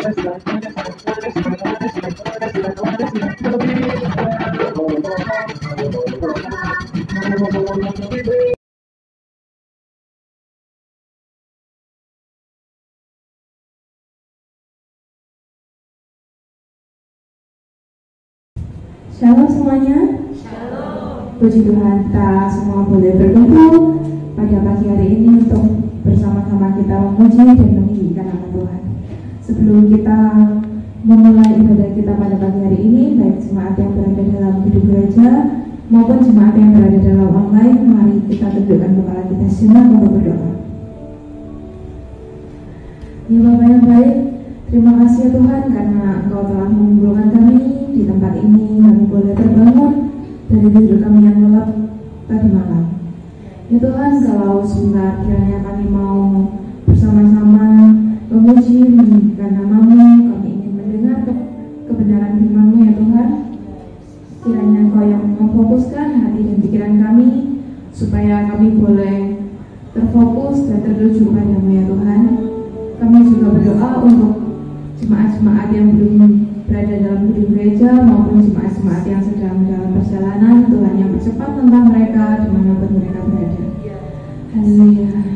Shalom semuanya. Shalom. Puji Tuhan, kita semua boleh berkumpul pada pagi hari ini untuk bersama-sama kita memuji dan meninggikan nama Tuhan. Sebelum kita memulai ibadah kita pada pagi hari ini, baik jemaat yang berada dalam gedung gereja maupun jemaat yang berada dalam online, mari kita tundukkan kepala kita sejenak untuk berdoa. Ya Bapa yang baik, terima kasih ya Tuhan karena Engkau telah mengumpulkan kami di tempat ini. Kami boleh terbangun dari tidur kami yang lelap tadi malam. Ya Tuhan, kalau sebentar kiranya kami mau bersama-sama memuji, meninggikan nama-Mu, kami ingin mendengar kebenaran firman-Mu ya Tuhan. Kiranya Engkau yang memfokuskan hati dan pikiran kami supaya kami boleh terfokus dan tertuju padamu ya Tuhan. Kami juga berdoa untuk jemaat-jemaat yang belum berada dalam gedung gereja maupun jemaat-jemaat yang sedang dalam perjalanan. Tuhan yang bercepat tentang mereka dimanapun mereka berada. Haleluya.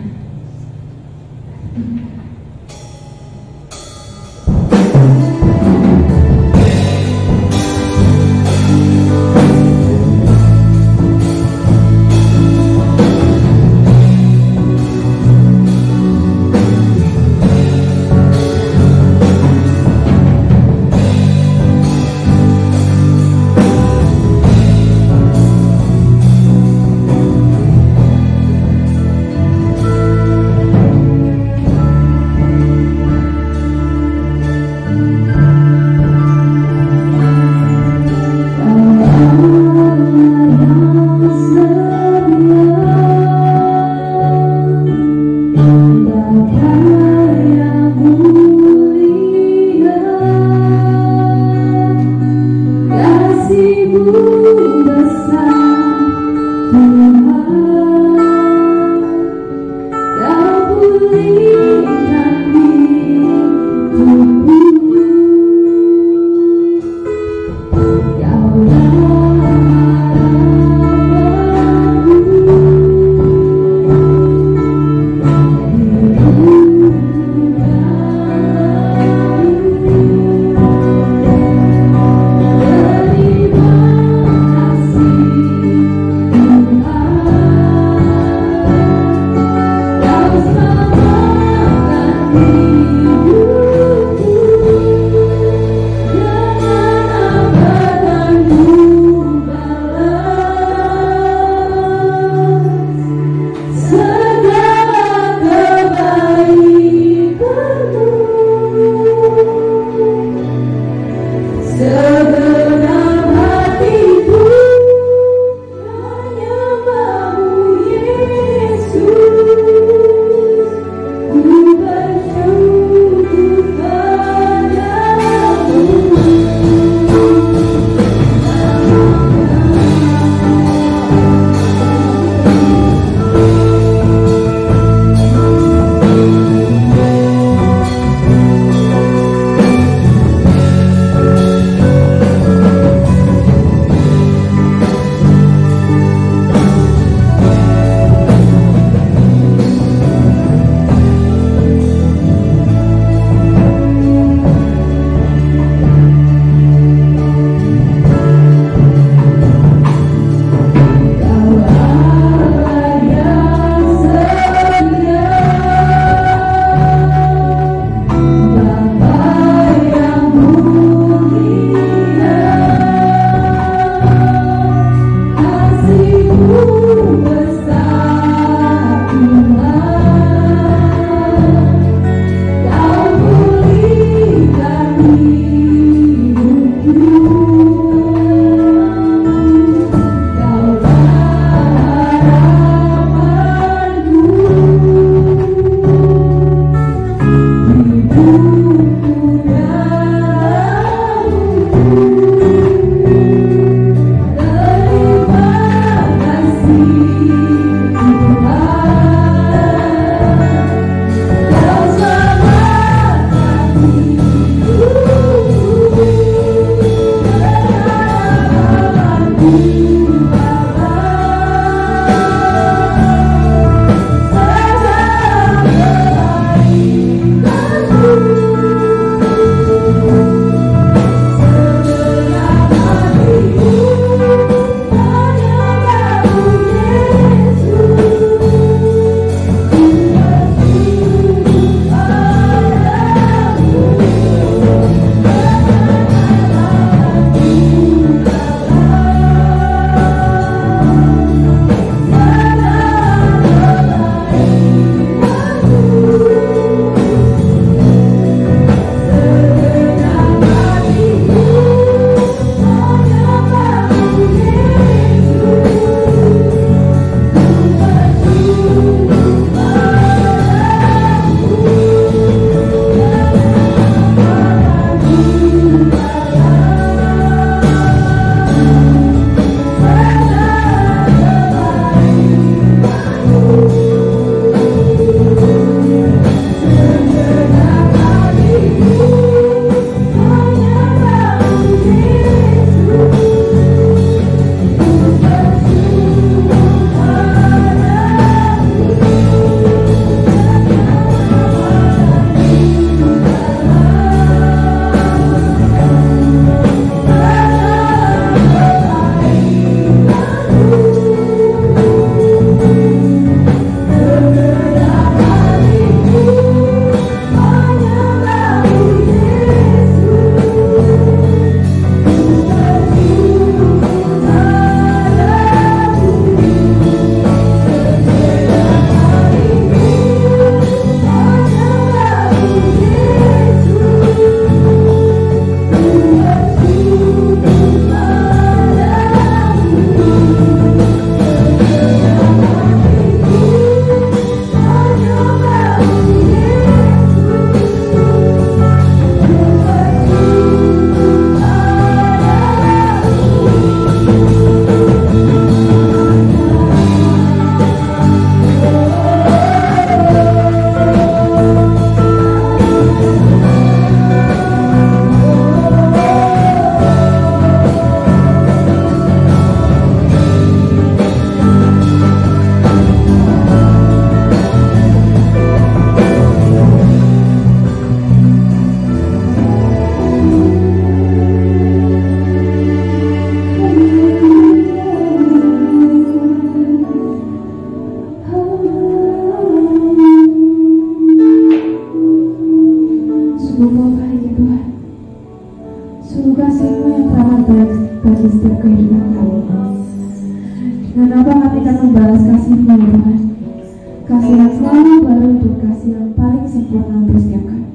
sungguh kasih-Mu yang teramat baik bagi setiap kehidupan kami. Dengan apa kami akan membalas kasih-Mu ya Tuhan, kasih yang selalu baru dan kasih yang paling sempurna untuk setiap kami.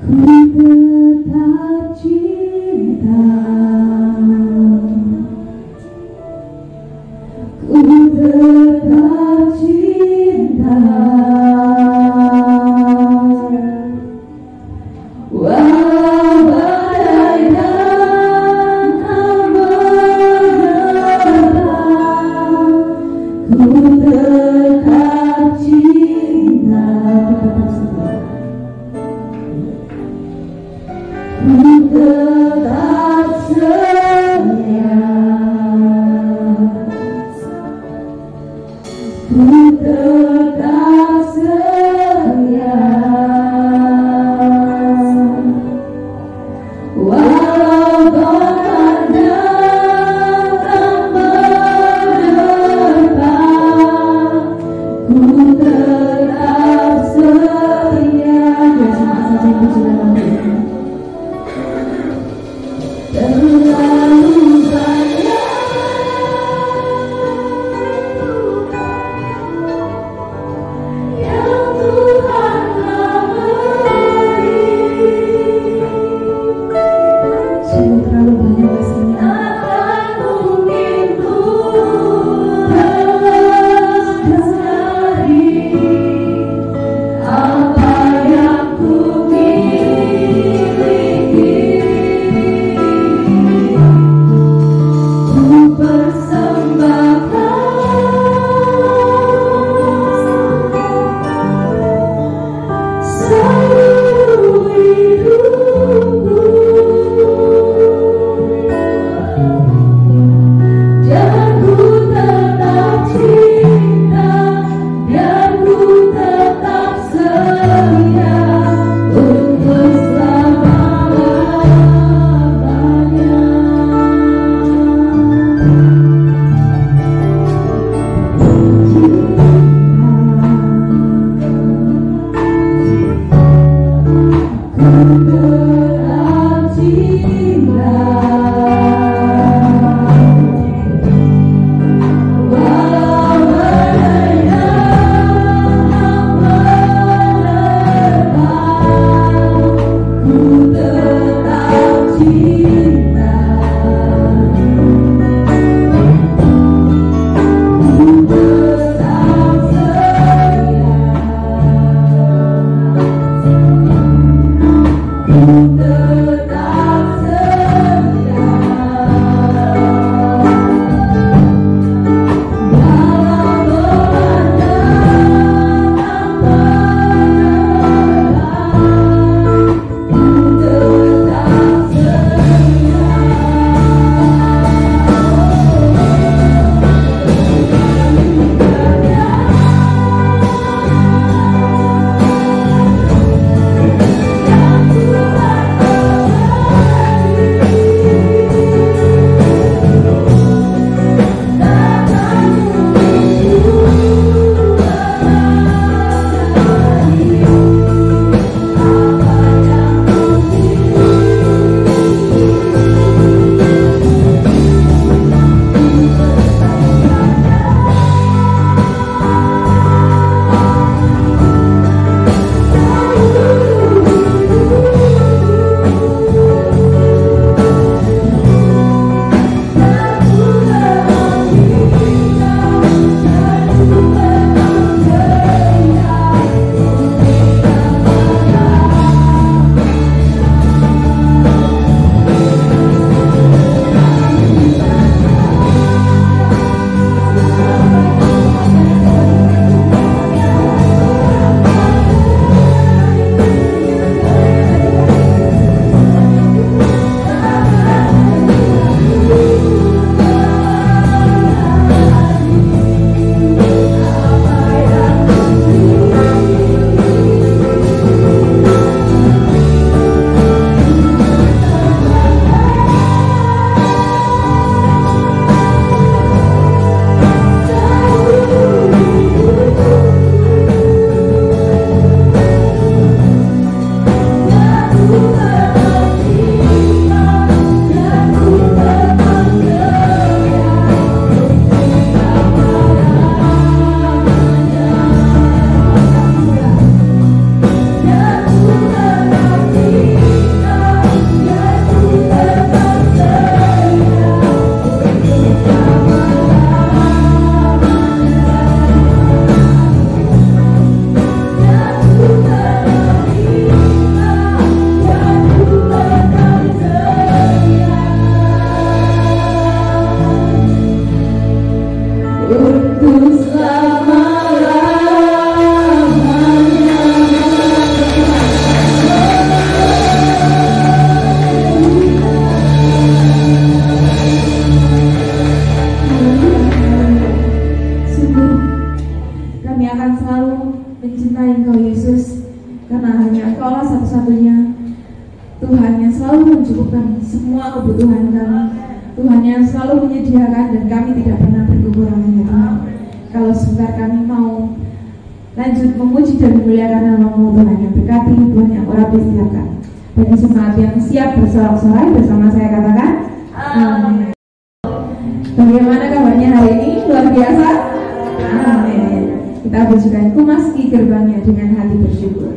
Ku tetap cinta, ku tetap cinta, walau badai dan menerpa, ku tetap cinta, ku tetap setia, ku tetap setia, walau memandang tak menerpa, ku tetap setia. Biar sama saja puji dalam diri. Terlalu banyak akan selalu mencintai Engkau Yesus, karena hanya Engkau lah satu-satunya Tuhan yang selalu mencukupkan semua kebutuhan kami, Tuhan yang selalu menyediakan dan kami tidak pernah berkekurangan ya Tuhan. Kalau sebentar kami mau lanjut memuji dan memuliakan nama-Mu Tuhan yang berkati, Tuhan yang ora disiapkan. Bagi semangat yang siap bersorak-sorai bersama saya katakan amin. Bagaimana kabarnya hari ini? Luar biasa? Amin. Kita pujikan Kumasuki Gerbangnya dengan hati bersyukur.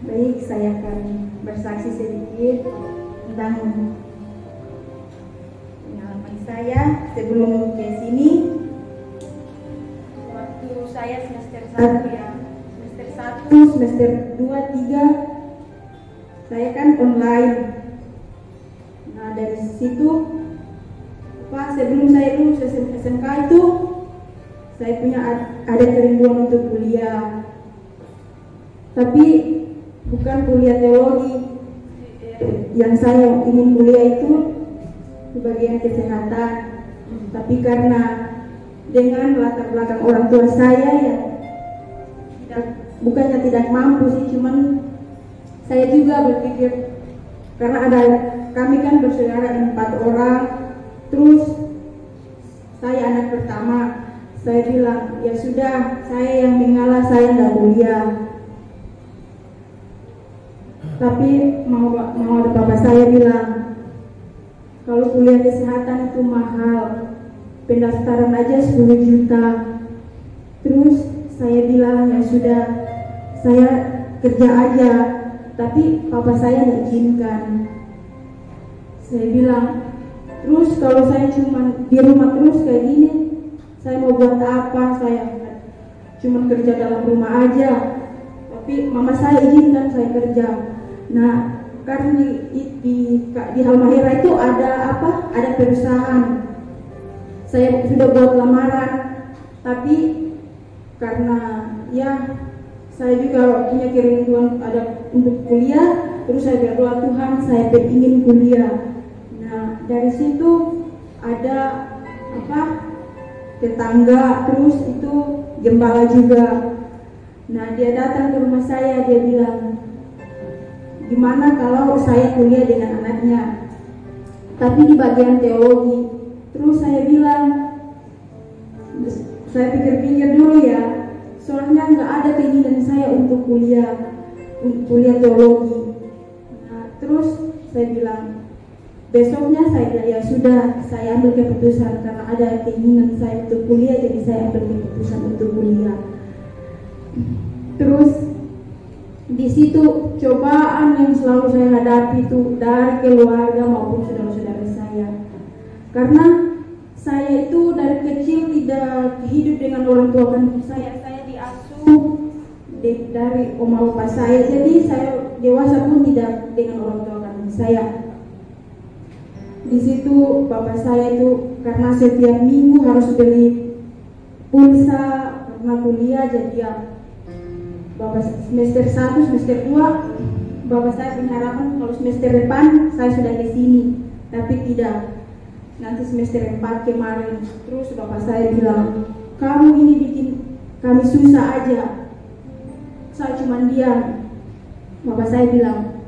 Baik, saya akan bersaksi sedikit tentang pengalaman saya sebelum ke sini. Waktu saya semester 1 ya, semester 1, semester 2, 3, saya kan online. Nah dari situ, sebelum saya lulus SMK itu, saya punya ada kerinduan untuk kuliah. Tapi bukan kuliah teologi. Yang saya ingin kuliah itu di bagian kesehatan. Tapi karena dengan latar belakang orang tua saya yang bukannya tidak mampu sih, cuman saya juga berpikir karena kami kan bersaudara 4 orang, terus saya anak pertama. Saya bilang, ya sudah, saya yang mengalah, saya nggak kuliah. Tapi mau ada papa saya bilang, kalau kuliah kesehatan itu mahal, pendaftaran aja 10 juta. Terus saya bilang, ya sudah, saya kerja aja. Tapi papa saya nggak izinkan. Saya bilang, terus kalau saya cuma di rumah terus kayak gini, saya mau buat apa? Saya cuma kerja dalam rumah aja. Tapi mama saya izinkan saya kerja. Nah, karena di Halmahera itu ada perusahaan. Saya sudah buat lamaran, tapi karena ya saya juga punya kerinduan ada untuk kuliah, terus saya berdoa, Tuhan, saya ingin kuliah. Nah, dari situ ada tetangga, terus itu gembala juga. Nah, dia datang ke rumah saya, dia bilang, gimana kalau saya kuliah dengan anaknya, tapi di bagian teologi. Terus saya bilang, saya pikir-pikir dulu ya, soalnya nggak ada keinginan saya untuk kuliah teologi. Nah, terus saya bilang, besoknya saya bilang, ya sudah, saya ambil keputusan karena ada keinginan saya untuk kuliah, jadi saya ambil keputusan untuk kuliah. Terus di situ cobaan yang selalu saya hadapi itu dari keluarga maupun saudara-saudara saya. Karena saya itu dari kecil tidak hidup dengan orang tua kandung saya. Saya diasuh dari oma opa saya, jadi saya dewasa pun tidak dengan orang tua kandung saya. Di situ bapak saya itu karena setiap minggu harus beli pulsa karena kuliah, jadi ya bapak semester 1, semester 2 bapak saya berharapan kalau semester depan saya sudah di sini, tapi tidak. Nanti semester 4 kemarin, terus bapak saya bilang, kamu ini bikin kami susah aja. Saya cuma diam. Bapak saya bilang,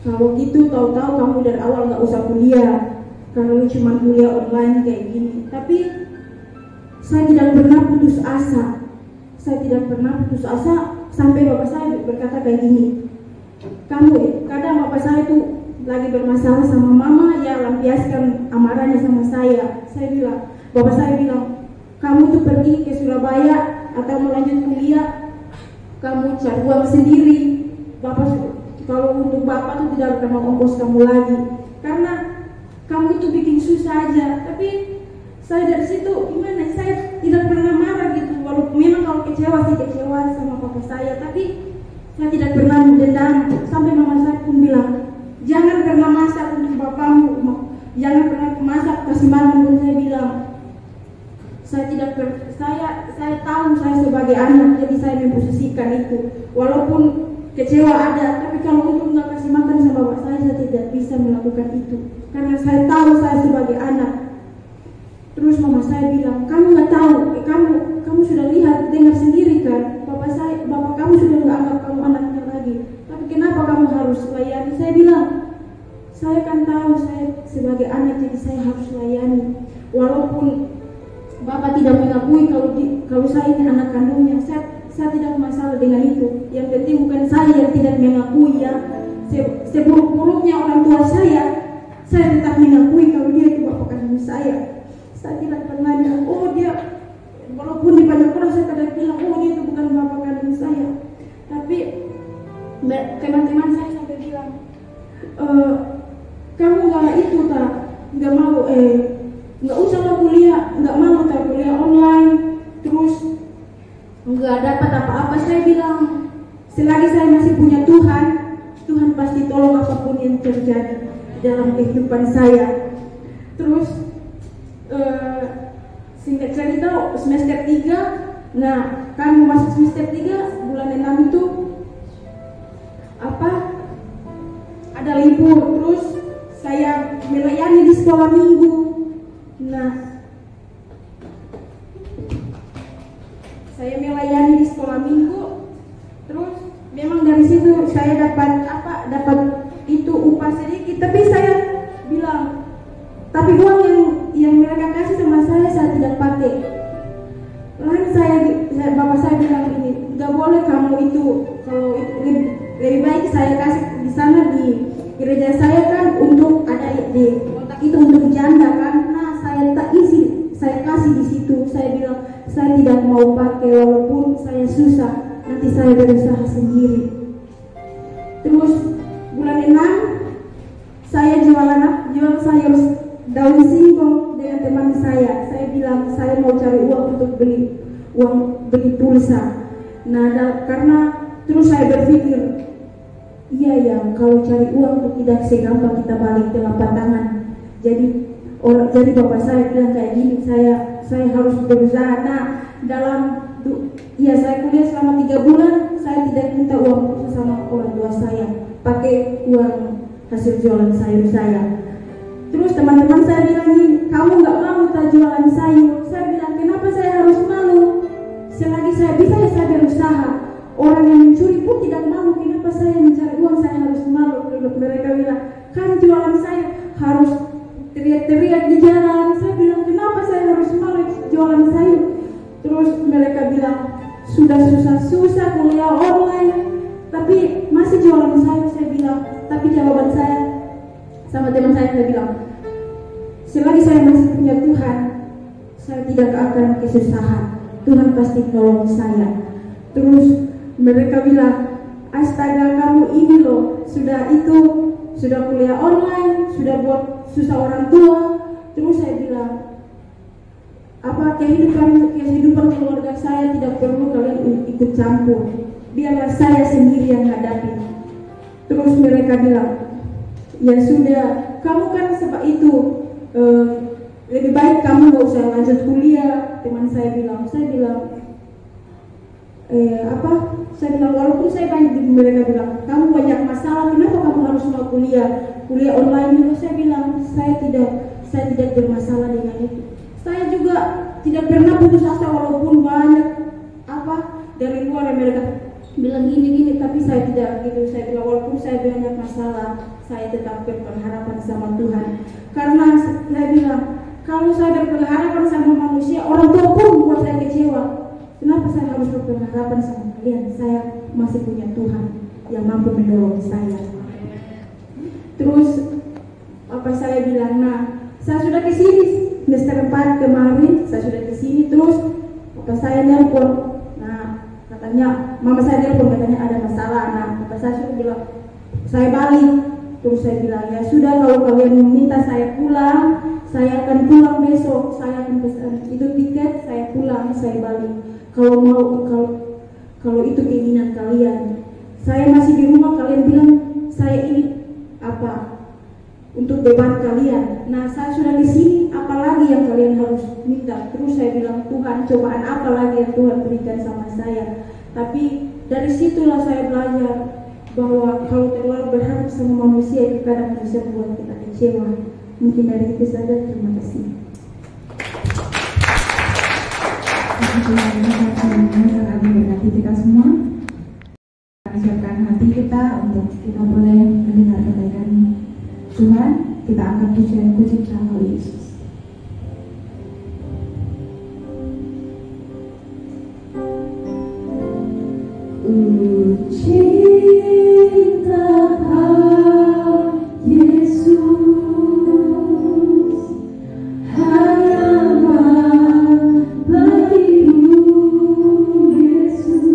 kalau gitu tahu-tahu kamu dari awal nggak usah kuliah, kalau lu cuma kuliah online kayak gini. Tapi saya tidak pernah putus asa. Saya tidak pernah putus asa sampai bapak saya berkata kayak gini, kamu kadang bapak saya tuh lagi bermasalah sama mama, ya lampiaskan amarahnya sama saya. Saya bilang, bapak saya bilang, kamu tuh pergi ke Surabaya atau mau lanjut kuliah, kamu cari uang sendiri. Bapak, kalau untuk bapak tuh tidak akan mau ongkos kamu lagi, karena kamu itu bikin susah aja. Tapi saya dari situ gimana? Saya tidak pernah marah gitu, walaupun memang kalau kecewa sih kecewa sama papa saya, tapi saya tidak pernah mendendam. Sampai mama saya pun bilang, jangan pernah masak untuk bapakmu, jangan pernah masak kasih makan. Pun saya bilang, saya tahu saya sebagai anak, jadi saya memposisikan itu. Walaupun kecewa ada, tapi kalau untuk nggak kasih makan sama bapak saya tidak bisa melakukan itu, karena saya tahu saya sebagai anak. Terus mama saya bilang, kamu nggak tahu, kamu sudah lihat, dengar sendiri kan, bapak kamu sudah nggak anggap kamu anaknya lagi, tapi kenapa kamu harus layani? Saya bilang, saya kan tahu saya sebagai anak, jadi saya harus layani. Walaupun bapak tidak mengakui kalau saya ini anak kandungnya, saya tidak masalah dengan itu. Yang penting bukan saya yang tidak mengakui ya. Seburuk-buruknya orang tua saya tetap mengakui kalau dia itu bapak kandung saya. Saya tidak pernah bilang, oh dia, walaupun di banyak orang saya kadang bilang, oh dia itu bukan bapak kandung saya. Tapi teman-teman saya sampai bilang, kamu nggak mau nggak usah lah kuliah, nggak mau tak kuliah online, terus nggak dapat apa-apa. Saya bilang, selagi saya masih punya Tuhan, Tuhan pasti tolong apapun yang terjadi dalam kehidupan saya. Terus singkat cerita, semester 3, nah kan masuk semester 3 bulan 6 itu ada libur, terus saya melayani di sekolah minggu. Nah, saya melayani di sekolah minggu, terus memang dari situ saya dapat itu upah sedikit, tapi saya bilang, tapi uang yang mereka kasih sama saya tidak pakai. Lalu bapak saya bilang ini, nggak boleh kamu itu, kalau lebih baik saya kasih di sana di gereja saya kan untuk ada di kotak itu untuk janda kan. Nah, saya kasih di situ. Saya bilang saya tidak mau pakai walaupun saya susah, nanti saya berusaha sendiri. Terus bulan 6 saya jual sayur daun singkong dengan teman saya. Saya bilang saya mau cari uang untuk beli pulsa. Nah, karena terus saya berpikir, iya ya, kalau cari uang itu tidak segampang kita balik telapak tangan. Jadi bapak saya bilang kayak gini, saya harus berusaha. Nah, saya kuliah selama 3 bulan, saya tidak minta uang sama orang tua saya, pakai uang hasil jualan sayur saya. Terus teman-teman saya bilang gini, kamu nggak mau tak jualan sayur? Saya bilang, kenapa saya harus malu? Selagi saya bisa ya saya berusaha. Orang yang mencuri pun tidak malu, kenapa saya mencari uang saya harus malu? Mereka bilang, kan jualan sayur harus teriak-teriak di jalan. Saya bilang, kenapa saya harus malu jualan sayur? Terus mereka bilang, sudah susah-susah kuliah online, tapi masih jualan sayur. Saya bilang, tapi jawaban saya sama teman saya bilang, selagi saya masih punya Tuhan, saya tidak akan kesusahan. Tuhan pasti tolong saya. Terus mereka bilang, astaga kamu ini loh, sudah kuliah online, sudah buat susah orang tua. Terus saya bilang, kehidupan keluarga saya tidak perlu kalian ikut campur, biarlah saya sendiri yang hadapi. Terus mereka bilang, ya sudah, kamu kan sebab itu lebih baik kamu gak usah lanjut kuliah. Teman saya bilang, saya bilang walaupun saya banyak, mereka bilang kamu banyak masalah, kenapa kamu harus mau kuliah online dulu? Saya bilang saya tidak bermasalah dengan itu. Saya juga tidak pernah putus asa walaupun banyak dari luar yang mereka bilang gini, tapi saya tidak gitu. Saya bilang walaupun saya banyak masalah, saya tetap berpengharapan sama Tuhan. Karena saya bilang, kalau saya berpengharapan sama manusia, orang tua pun buat saya kecewa. Kenapa saya harus berpengharapan sama kalian? Saya masih punya Tuhan yang mampu menolong saya. Terus saya bilang, nah saya sudah kesini semester 4 kemarin, saya sudah kesini. Terus saya nelpon, nah katanya mama saya nelpon, katanya ada masalah. Nah saya sudah bilang saya balik. Terus saya bilang, ya sudah, kalau kalian meminta saya pulang, saya akan pulang besok. Saya akan pesan itu tiket, saya pulang, saya balik. Kalau itu keinginan kalian. Saya masih di rumah, kalian bilang saya ini untuk beban kalian. Nah, saya sudah di sini, apalagi yang kalian harus minta? Terus saya bilang, Tuhan, cobaan apa lagi yang Tuhan berikan sama saya? Tapi dari situlah saya belajar bahwa kalau terlalu berharap sama manusia itu kadang bisa membuat kita kecewa. Mungkin dari itu saja. Terima kasih. Yang akan berkati kita semua, siapkan hati kita untuk kita boleh mendengar kebaikan Tuhan. Kita angkat pujian kalau Yesus. Cinta Yesus, harapan bagimu Yesus.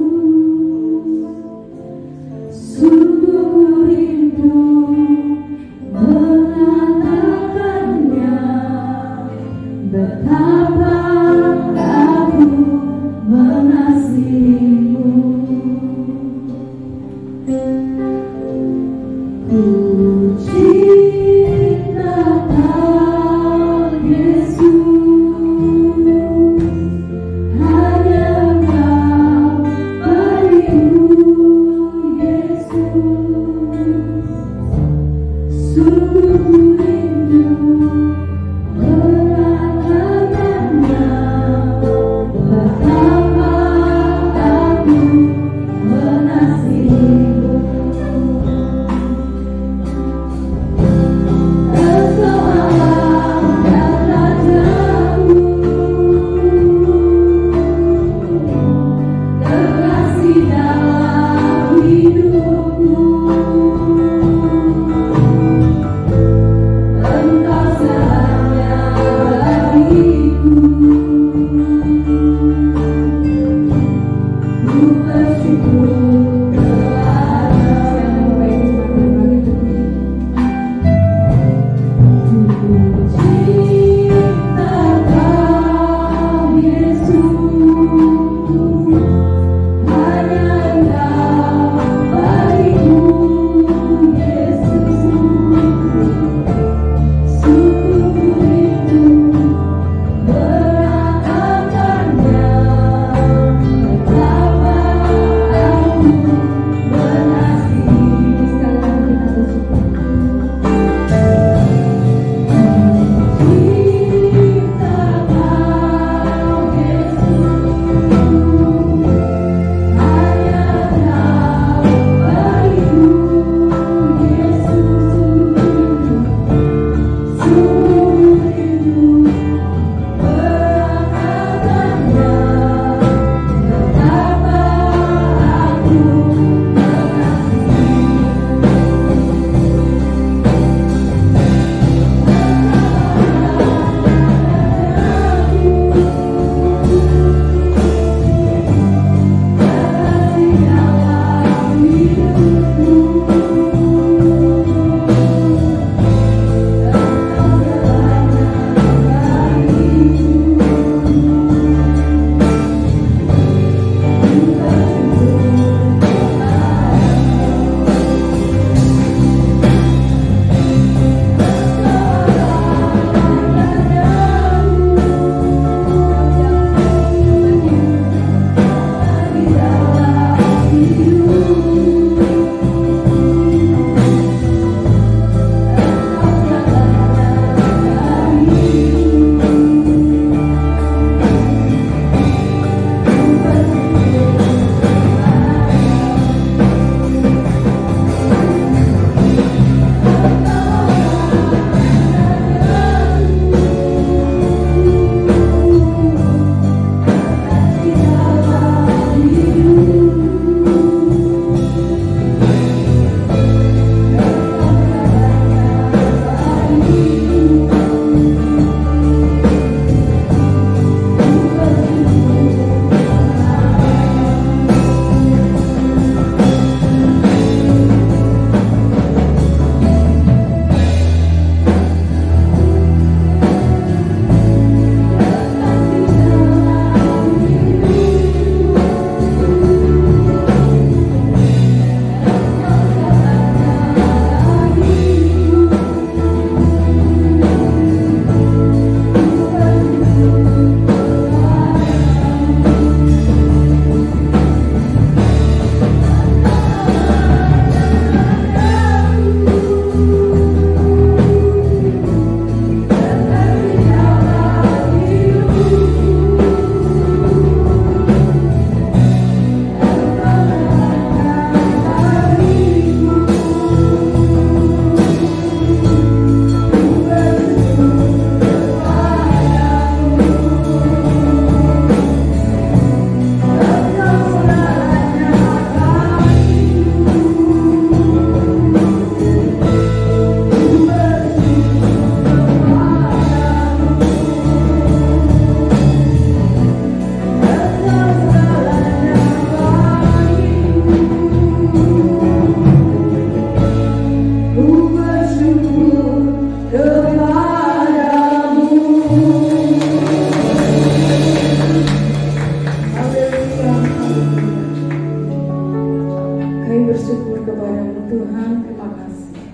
Kami bersyukur kepadamu Tuhan, terima kasih.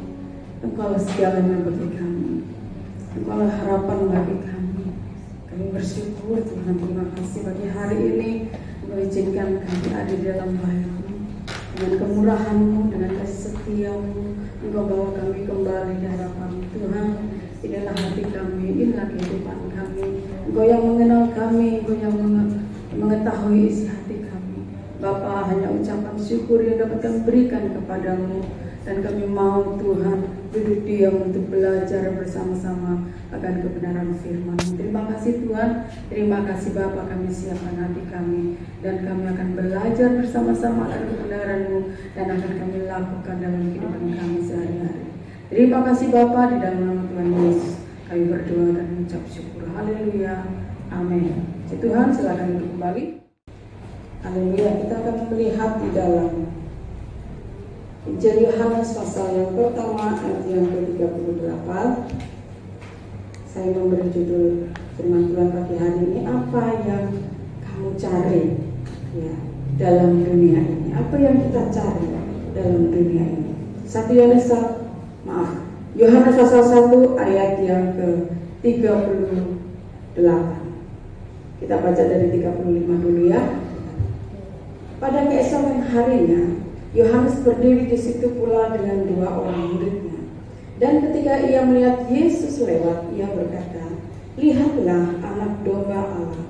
Engkaulah segalanya bagi kami. Engkaulah harapan bagi kami. Kami bersyukur Tuhan, terima kasih bagi hari ini Engkau izinkan kami ada di dalam bayang-Mu. Dengan kemurahan-Mu, dengan kasih setia-Mu, Engkau bawa kami kembali di hadapan Tuhan. Inilah hati kami, inilah kehidupan kami. Engkau yang mengenal kami, Engkau yang mengetahui isi hati kami. Bapa, hanya ucapan syukur yang dapat kami berikan kepadamu. Dan kami mau Tuhan duduk diam untuk belajar bersama-sama akan kebenaran firman-Mu. Terima kasih Tuhan, terima kasih Bapa, kami siapkan hati kami. Dan kami akan belajar bersama-sama akan kebenaran-Mu. Dan akan kami lakukan dalam kehidupan kami sehari-hari. Terima kasih Bapa, di dalam nama Tuhan Yesus kami berdoa dan mengucap syukur. Haleluya, amin. Tuhan, silakan duduk kembali. Haleluya, kita akan melihat di dalam Injil Yohanes pasal yang pertama ayat yang ke-38. Saya memberi judul firman Tuhan pagi hari ini, apa yang kamu cari ya dalam dunia ini? Apa yang kita cari dalam dunia ini? Yohanes pasal 1 ayat yang ke-38. Kita baca dari 35 dulu ya. Pada keesokan harinya Yohanes berdiri di situ pula dengan 2 orang muridnya. Dan ketika ia melihat Yesus lewat, ia berkata, "Lihatlah anak domba Allah."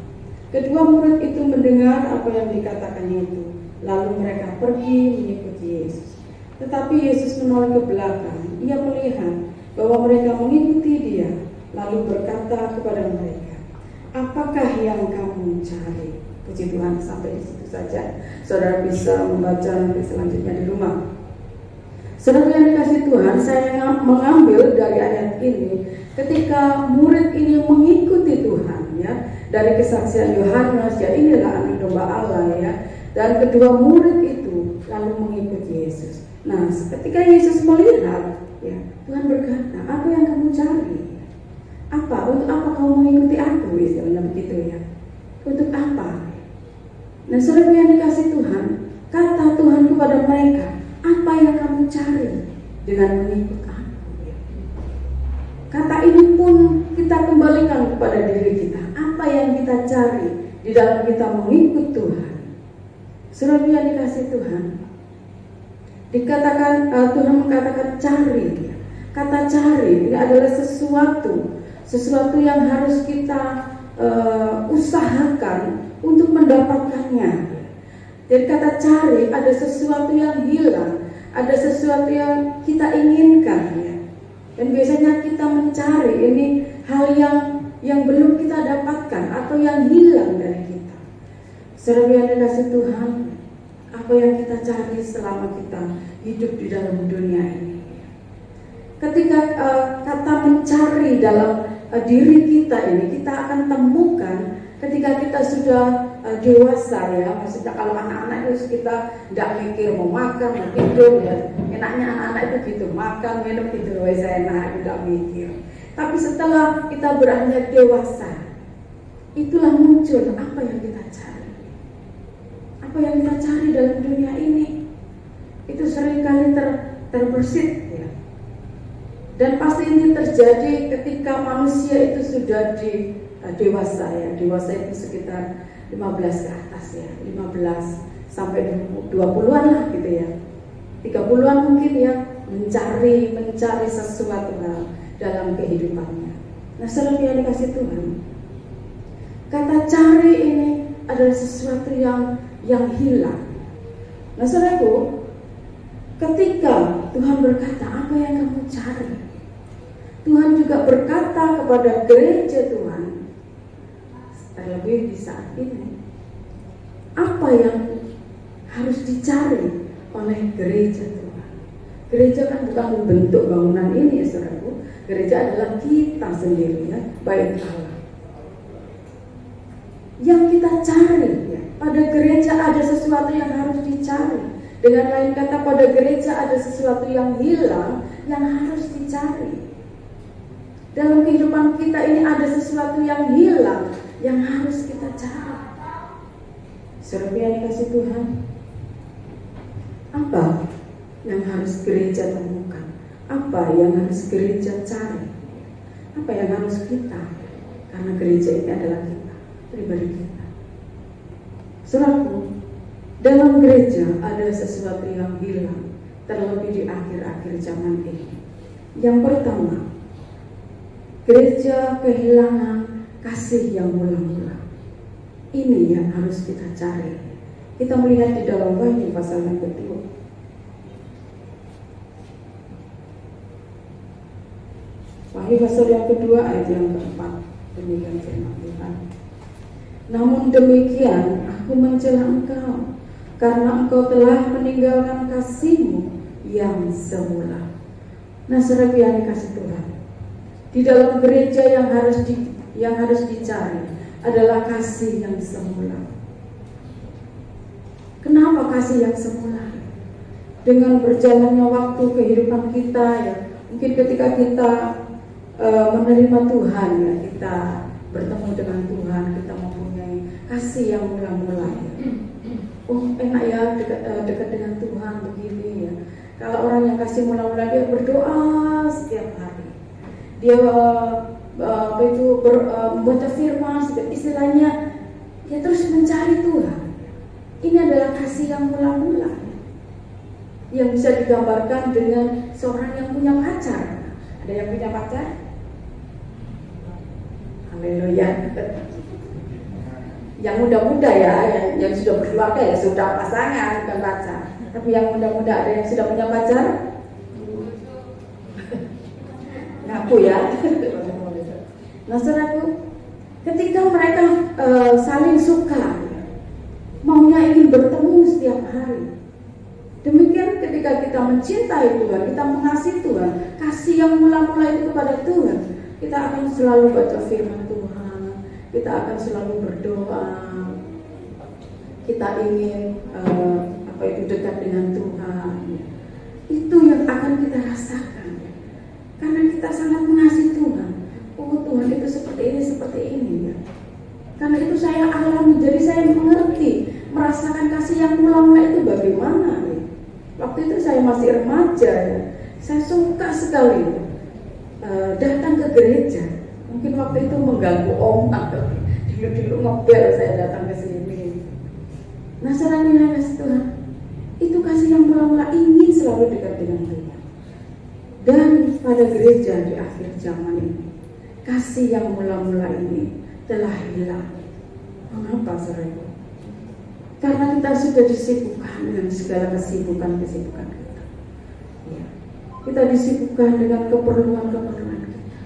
Kedua murid itu mendengar apa yang dikatakannya itu, lalu mereka pergi mengikuti Yesus. Tetapi Yesus menoleh ke belakang. Ia melihat bahwa mereka mengikuti dia, lalu berkata kepada mereka, "Apakah yang kamu cari?" Puji Tuhan, sampai di situ saja. Saudara bisa membaca nanti selanjutnya di rumah. Saudara yang dikasih Tuhan, saya mengambil dari ayat ini ketika murid ini mengikuti Tuhan ya, dari kesaksian Yohanes ya, inilah anak domba Allah ya, dan kedua murid itu lalu mengikuti Yesus. Nah, ketika Yesus melihat ya, Tuhan berkata, "Apa yang kamu cari? Apa? Untuk apa kamu mengikuti aku?" Istilahnya begitu ya. Untuk apa? Nah, saudara yang dikasih Tuhan, kata Tuhan kepada mereka, "Apa yang kamu cari dengan mengikut aku?" Kata ini pun kita kembalikan kepada diri kita. Apa yang kita cari di dalam kita mengikut Tuhan? Saudara yang dikasih Tuhan, dikatakan Tuhan mengatakan cari. Kata cari ini adalah sesuatu yang harus kita usahakan untuk mendapatkannya. Jadi kata cari ada sesuatu yang hilang, ada sesuatu yang kita inginkan ya. Dan biasanya kita mencari ini hal yang belum kita dapatkan atau yang hilang dari kita. Saudara yang dikasih Tuhan, apa yang kita cari selama kita hidup di dalam dunia ini? Ketika kata mencari dalam diri kita ini kita akan temukan ketika kita sudah dewasa ya. Maksudnya kalau anak-anak itu kita tidak mikir mau makan, mau tidur ya. Enaknya anak-anak itu gitu, makan, minum, tidur, saya enak, tidak mikir. Tapi setelah kita beranjak dewasa, itulah muncul apa yang kita cari. Apa yang kita cari dalam dunia ini itu seringkali terbersit ya. Dan pasti ini terjadi ketika manusia itu sudah dewasa ya. Dewasa itu sekitar 15 ke atas ya, 15 sampai 20-an lah gitu ya. 30-an mungkin ya, mencari sesuatu hal dalam kehidupannya. Nah, saudara yang dikasih Tuhan, kata cari ini adalah sesuatu yang hilang. Nah, saudaraku, ketika Tuhan berkata, "Apa yang kamu cari?" Tuhan juga berkata kepada gereja Tuhan, terlebih di saat ini, apa yang harus dicari oleh gereja Tuhan. Gereja kan bukan bentuk bangunan ini ya saudaraku. Gereja adalah kita sendiri ya, bait Allah. Yang kita cari ya, pada gereja ada sesuatu yang harus dicari. Dengan lain kata, pada gereja ada sesuatu yang hilang yang harus dicari. Dalam kehidupan kita ini ada sesuatu yang hilang yang harus kita cari. Saudara yang dikasih Tuhan, apa yang harus gereja temukan? Apa yang harus gereja cari? Apa yang harus kita? Karena gereja ini adalah kita, pribadi kita. Saudaraku, dalam gereja ada sesuatu yang hilang, terlebih di akhir-akhir zaman ini. Yang pertama, gereja kehilangan kasih yang mula-mula. Ini yang harus kita cari. Kita melihat di dalam Wahyu pasal yang kedua. Wahyu pasal yang kedua ayat yang keempat. Demikian firman Tuhan. Namun demikian aku mencela engkau, karena engkau telah meninggalkan kasihmu yang semula. Nah, saudara yang dikasih Tuhan, di dalam gereja yang harus dicari adalah kasih yang semula. Kenapa kasih yang semula? Dengan berjalannya waktu kehidupan kita, ya, mungkin ketika kita menerima Tuhan, ya, kita bertemu dengan Tuhan, kita mempunyai kasih yang mula-mula, ya. Oh, enak ya dekat dengan Tuhan begini, ya. Kalau orang yang kasih mula-mula, dia berdoa setiap hari, dia membaca firman, istilahnya dia terus mencari Tuhan. Ini adalah kasih yang mula-mula, yang bisa digambarkan dengan seorang yang punya pacar. Ada yang punya pacar? Haleluya. Yang muda-muda ya, yang sudah berkeluarga ya, sudah pasangan, bukan pacar. Tapi yang muda-muda, ada yang sudah punya pacar? Ngaku ya. Nah, saudaraku, ketika mereka saling suka, maunya ingin bertemu setiap hari. Demikian ketika kita mencintai Tuhan, kita mengasihi Tuhan, kasih yang mula-mula itu kepada Tuhan, kita akan selalu baca firman Tuhan, kita akan selalu berdoa, kita ingin dekat dengan Tuhan. Itu yang akan kita rasakan, karena kita sangat mengasihi Tuhan. Oh, Tuhan itu seperti ini ya. Karena itu saya alami, jadi saya mengerti, merasakan kasih yang mula-mula itu bagaimana ya. Waktu itu saya masih remaja ya. Saya suka sekali datang ke gereja. Mungkin waktu itu mengganggu omak, dulu ngebel saya datang ke sini. Nah, saudara kasih Tuhan, itu kasih yang mula-mula ingin selalu dekat dengan Tuhan. Dan pada gereja di akhir zaman ini, kasih yang mula-mula ini telah hilang. Mengapa, saudara? Karena kita sudah disibukkan dengan segala kesibukan-kesibukan kita. Ya. Kita disibukkan dengan keperluan-keperluan kita.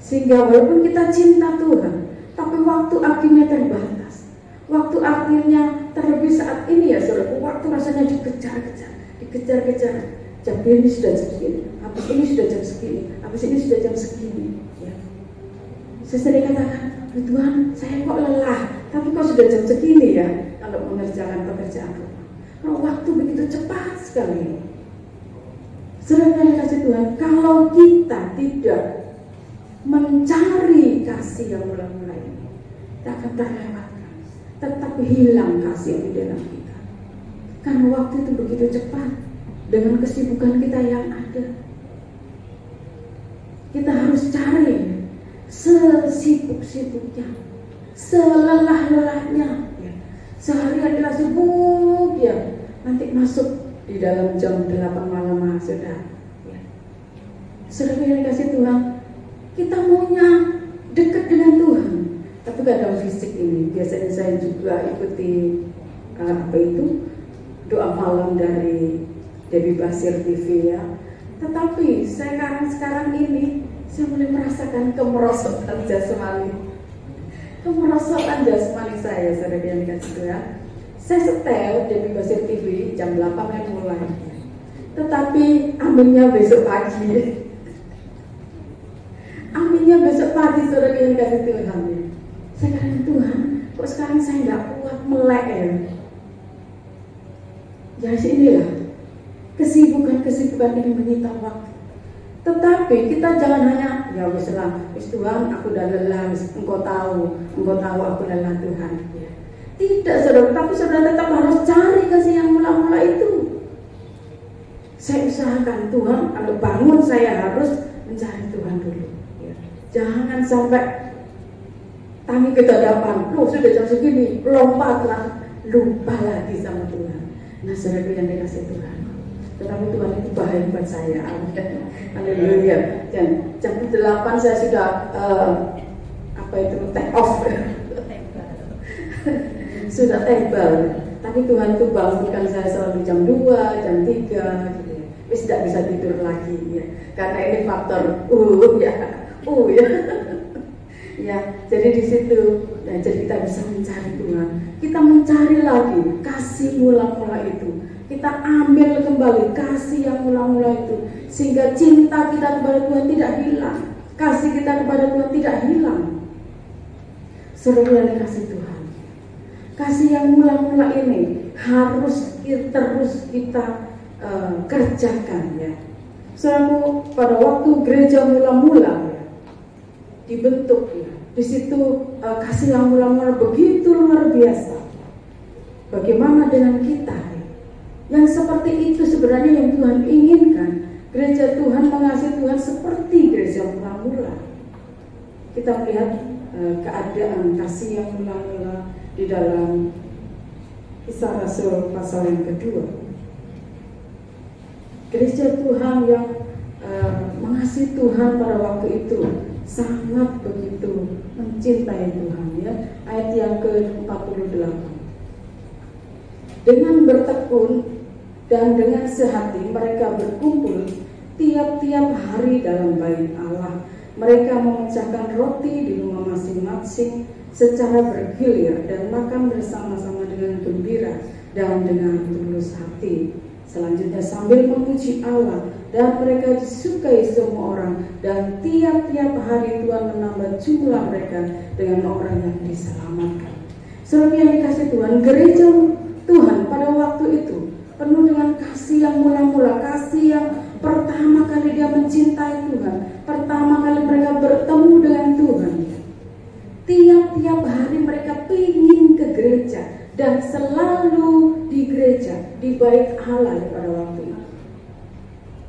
Sehingga walaupun kita cinta Tuhan, tapi waktu akhirnya terbatas. Waktu akhirnya terlebih saat ini ya, saudara, waktu rasanya dikejar-kejar. Jam ini sudah jam segini, habis ini sudah jam segini, habis ini sudah jam segini. Ya. Saya sering katakan, Tuhan, saya kok lelah, tapi kok sudah jam segini ya, kalau mengerjakan pekerjaan rumah. Kalau waktu begitu cepat sekali. Saudara kasih Tuhan, kalau kita tidak mencari kasih yang mula-mula ini, kita akan terlewatkan, tetap hilang kasih yang di dalam kita. Karena waktu itu begitu cepat dengan kesibukan kita yang ada. Kita harus cari sesibuk-sibuknya, selelah-lelahnya, ya. Seharian kita sibuk ya, nanti masuk di dalam jam 8 malam sudah ya. Saudara yang dikasih Tuhan, kita maunya dekat dengan Tuhan, tapi kadang fisik ini. Biasanya saya juga ikuti doa malam dari Debbie Basir TV ya. Tetapi sekarang ini saya mulai merasakan kemerosotan jasmani. Kemerosotan jasmani saya, saudara yang dikasih Tuhan. Saya setel Debbie Basir TV jam 8 mulai. Tetapi aminnya besok pagi. Aminnya besok pagi, saudara yang dikasih Tuhan. Saya katakan, Tuhan, kok sekarang saya nggak kuat melek ya. Jadi inilah kesibukan ini menyita waktu. Tetapi kita jangan hanya ya wis Tuhan, aku udah lelah, engkau tahu aku lelah Tuhan. Ya. Tidak, saudara, tapi saudara tetap harus cari kasih yang mula-mula itu. Saya usahakan Tuhan, kalau bangun saya harus mencari Tuhan dulu. Ya. Jangan sampai tangi kedadapan, loh sudah jam segini, lompatlah, lupa lagi sama Tuhan. Nah, saudara yang dikasih Tuhan. Tetapi Tuhan itu baik buat saya. Haleluya. Jam 8 saya sudah take off. Sudah tebal. Tapi Tuhan itu bangunkan saya selalu jam 2, jam 3 gitu ya. Wis tidak bisa tidur lagi ya. Karena ini faktor ya. Ya, jadi di situ ya, jadi kita bisa mencari Tuhan. Kita mencari lagi kasih mula-mula itu. Kita ambil kembali kasih yang mula-mula itu, sehingga cinta kita kepada Tuhan tidak hilang, kasih kita kepada Tuhan tidak hilang. Saudara yang dikasih Tuhan, kasih yang mula-mula ini harus terus kita kerjakan ya. Saudara, pada waktu gereja mula-mula ya, dibentuk ya, di situ kasih yang mula-mula begitu luar biasa. Bagaimana dengan kita? Yang seperti itu sebenarnya yang Tuhan inginkan. Gereja Tuhan, mengasihi Tuhan seperti gereja mula-mula. Kita melihat keadaan kasih yang mula-mula di dalam Kisah Rasul pasal yang kedua. Gereja Tuhan yang mengasihi Tuhan pada waktu itu sangat begitu mencintai Tuhan ya. Ayat yang ke-48. Dengan bertekun dan dengan sehati mereka berkumpul tiap-tiap hari dalam bait Allah. Mereka memecahkan roti di rumah masing-masing secara bergilir dan makan bersama-sama dengan gembira dan dengan tulus hati. Selanjutnya sambil memuji Allah, dan mereka disukai semua orang, dan tiap-tiap hari Tuhan menambah jumlah mereka dengan orang yang diselamatkan. Saudara yang dikasih Tuhan, gereja Tuhan pada waktu itu penuh dengan kasih yang mula-mula, kasih yang pertama kali dia mencintai Tuhan, pertama kali mereka bertemu dengan Tuhan. Tiap-tiap hari mereka ingin ke gereja dan selalu di gereja, di bait Allah pada waktu itu.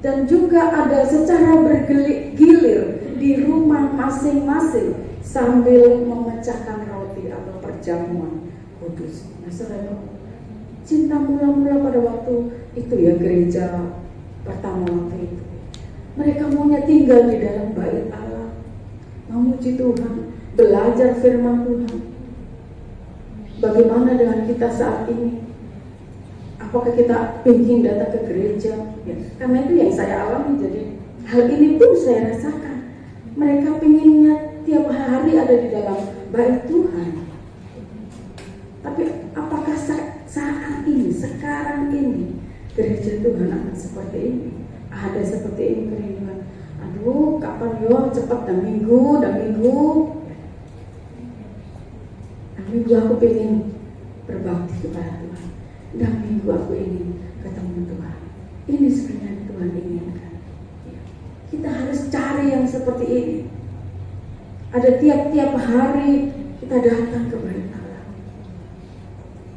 Dan juga ada secara bergilir di rumah masing-masing sambil memecahkan roti atau perjamuan kudus. Nah, saudara, cinta mula-mula pada waktu itu ya, gereja pertama waktu itu. Mereka maunya tinggal di dalam bait Allah, memuji Tuhan, belajar firman Tuhan. Bagaimana dengan kita saat ini? Apakah kita ingin datang ke gereja? Ya, karena itu yang saya alami. Jadi hal ini pun saya rasakan. Mereka pinginnya tiap hari ada di dalam bait Tuhan. Tapi apakah saat ini, sekarang ini, gereja Tuhan akan seperti ini? Ada seperti ini kerinduan. Aduh, kapan yo cepat dan minggu. Dan minggu aku pengen berbakti kepada Tuhan. Dan minggu aku ingin ketemu Tuhan. Ini sebenarnya Tuhan inginkan. Kita harus cari yang seperti ini. Ada tiap-tiap hari kita datang ke bait Allah.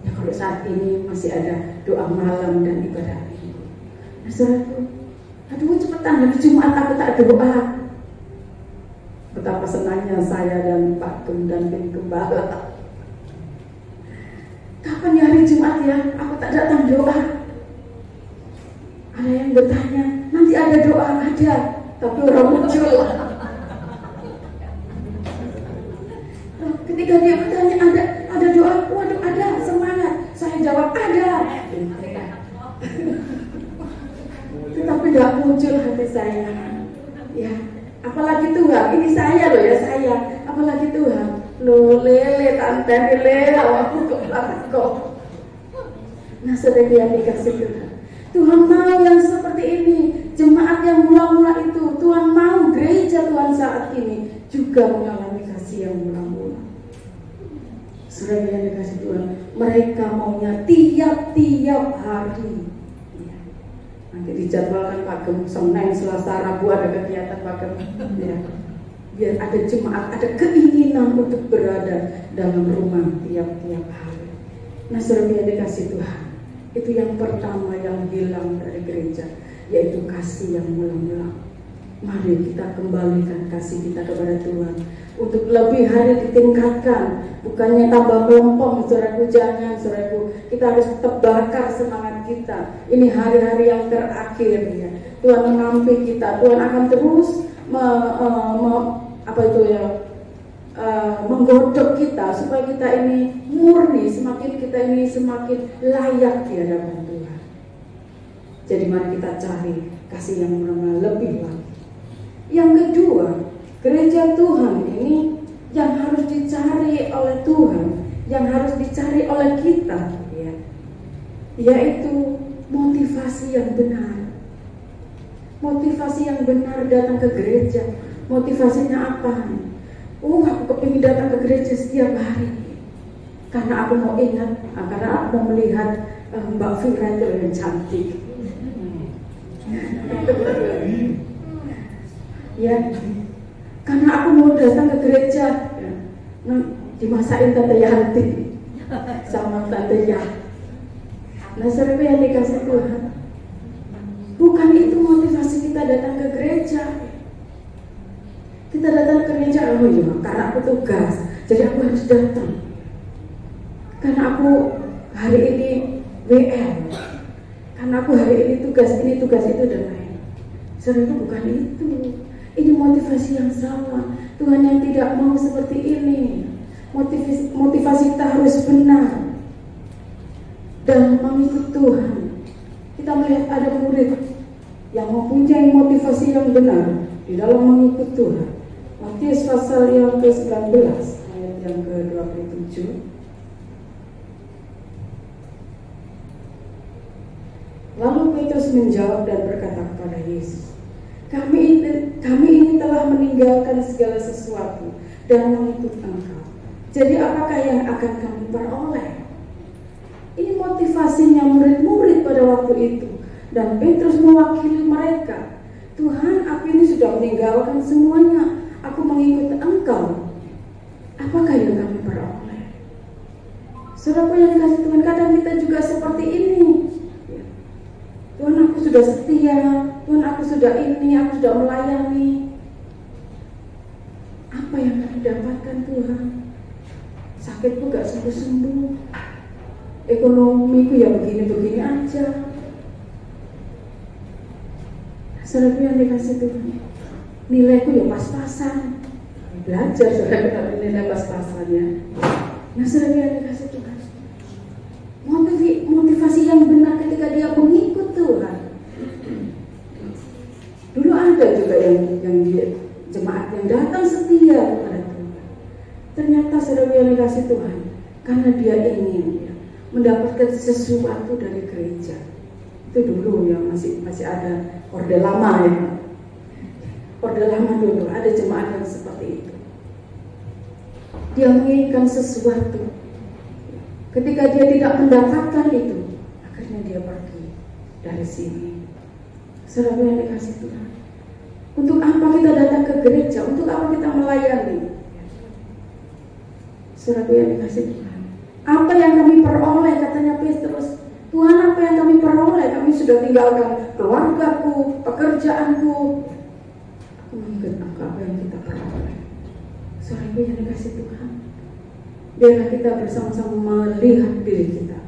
Ya, kalau saat ini masih ada doa malam dan ibadah minggu. Nah, saudaraku, aduh cepetan hari Jumat aku tak doa. Betapa senangnya saya dan Pak Tum dan Tim Gembala. Kapan ya hari Jumat ya? Aku tak datang doa. Ada yang bertanya, nanti ada doa, ada, tapi orang muncul. Ketika dia bertanya, ada doa, waduh ada, semangat. Saya jawab ada. Tetapi tidak muncul hati saya. Ya, apalagi Tuhan, ini saya loh ya, saya. Apalagi Tuhan. Lo lele tante lele awakku kok. Nah, saudara yang dikasih Tuhan, Tuhan mau yang seperti ini, jemaat yang mula-mula itu. Tuhan mau gereja Tuhan saat ini juga mengalami kasih yang mula-mula. Saudara yang dikasih Tuhan, mereka maunya tiap-tiap hari. Ya. Nanti dijadwalkan Pak Gem, Senin, Selasa, Rabu ada kegiatan Pak Gem. Ya. Biar ada jemaat, ada keinginan untuk berada dalam rumah tiap-tiap hari. Nah, saudara yang dikasih Tuhan, itu yang pertama yang hilang dari gereja. yaitu kasih yang mula-mula. Mari kita kembalikan kasih kita kepada Tuhan untuk lebih hari ditingkatkan, bukannya tambah melompong. Saudaraku, jangan, saudaraku, kita harus tetap bakar semangat kita. Ini hari-hari yang terakhir ya. Tuhan menampi kita, Tuhan akan terus menggodok kita supaya kita ini murni, semakin kita ini semakin layak di hadapan Tuhan. Jadi mari kita cari kasih yang lebih lagi. Yang kedua, gereja Tuhan ini yang harus dicari oleh Tuhan, yang harus dicari oleh kita, ya, yaitu motivasi yang benar. Motivasi yang benar datang ke gereja. Motivasinya apa? Aku kepingin datang ke gereja setiap hari karena aku mau ingat, karena aku mau melihat Mbak Fira itu yang cantik. Ya, karena aku mau datang ke gereja, dimasakin Tante Yanti sama Tante Ya. Nah, saudara yang dikasih Tuhan, bukan itu motivasi kita datang ke gereja. Kita datang ke gereja, karena aku tugas, jadi aku harus datang. Karena aku hari ini WL, karena aku hari ini tugas ini, tugas itu, dan lain. Saudara, bukan itu. Ini motivasi yang salah. Tuhan yang tidak mau seperti ini. Motivasi kita harus benar dan mengikut Tuhan. Kita melihat ada murid yang mempunyai motivasi yang benar di dalam mengikut Tuhan. Matius pasal yang ke-19 ayat yang ke-27. Lalu Petrus menjawab dan berkata kepada Yesus, Kami ini telah meninggalkan segala sesuatu dan mengikut Engkau. Jadi apakah yang akan kami peroleh? Ini motivasinya murid-murid pada waktu itu. Dan Petrus mewakili mereka. Tuhan, aku ini sudah meninggalkan semuanya. Aku mengikut Engkau. Apakah yang kami peroleh? Saudara yang dikasih Tuhan, kadang kita juga seperti ini. Tuhan, aku sudah setia. Tuhan, aku sudah ini, aku sudah melayani. Apa yang kami dapatkan Tuhan? Sakitku gak sembuh-sembuh. Ekonomiku ya begini-begini aja. Saudara yang dikasih Tuhan, nilaiku ya pas-pasan. Belajar saudara nilai pas-pasannya. Nah, saudara yang dikasih Tuhan, motivasi yang benar ketika dia mengikut Tuhan. Dulu ada juga yang jemaat yang datang setia kepada Tuhan. Ternyata saudara yang dikasih Tuhan, karena dia ingin mendapatkan sesuatu dari gereja. Itu dulu yang masih ada orde lama ya. Orde lama dulu ada jemaat yang seperti itu. Dia menginginkan sesuatu. Ketika dia tidak mendapatkan itu, akhirnya dia pergi dari sini. Saudara yang dikasih Tuhan, untuk apa kita datang ke gereja? Untuk apa kita melayani? Saudara yang dikasih Tuhan, apa yang kami peroleh? Katanya Petrus, Tuhan, apa yang kami peroleh? Kami sudah tinggalkan keluargaku, pekerjaanku. Aku mengikut Engkau, apa yang kita peroleh? Saudara yang dikasih Tuhan, biarlah kita bersama-sama melihat diri kita.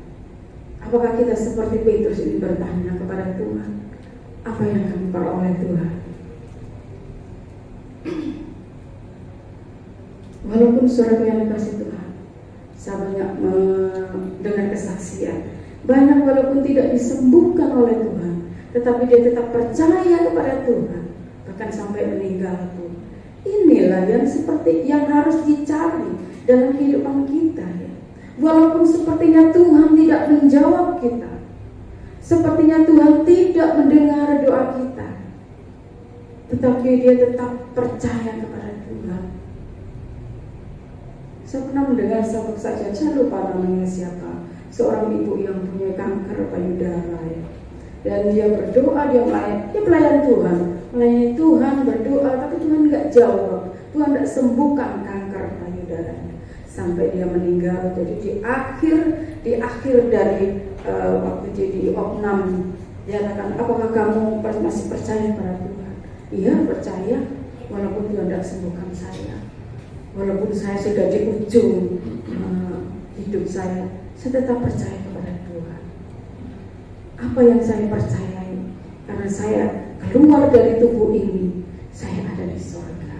Apakah kita seperti Petrus ini bertanya kepada Tuhan, apa yang kami peroleh Tuhan? Walaupun saudara yang dikasih Tuhan, saya banyak mendengar kesaksian, banyak walaupun tidak disembuhkan oleh Tuhan, tetapi dia tetap percaya kepada Tuhan, bahkan sampai meninggal pun. Inilah yang seperti yang harus dicari dalam kehidupan kita ya. Walaupun sepertinya Tuhan tidak menjawab kita, sepertinya Tuhan tidak mendengar doa kita, tetapi dia tetap percaya kepada Tuhan. Saya pernah mendengar satu saja, saya lupa namanya siapa, seorang ibu yang punya kanker payudara ya. Dan dia berdoa, dia pelayan Tuhan, melayani Tuhan, berdoa, tapi Tuhan nggak jawab, Tuhan nggak sembuhkan kanker payudaranya sampai dia meninggal. Jadi di akhir dari waktu jadi opnam Dia katakan, apakah kamu masih percaya pada Tuhan? Iya, percaya, walaupun Tuhan tidak sembuhkan saya, walaupun saya sudah di ujung hidup saya tetap percaya kepada Tuhan. Apa yang saya percayai, karena saya keluar dari tubuh ini, saya ada di surga.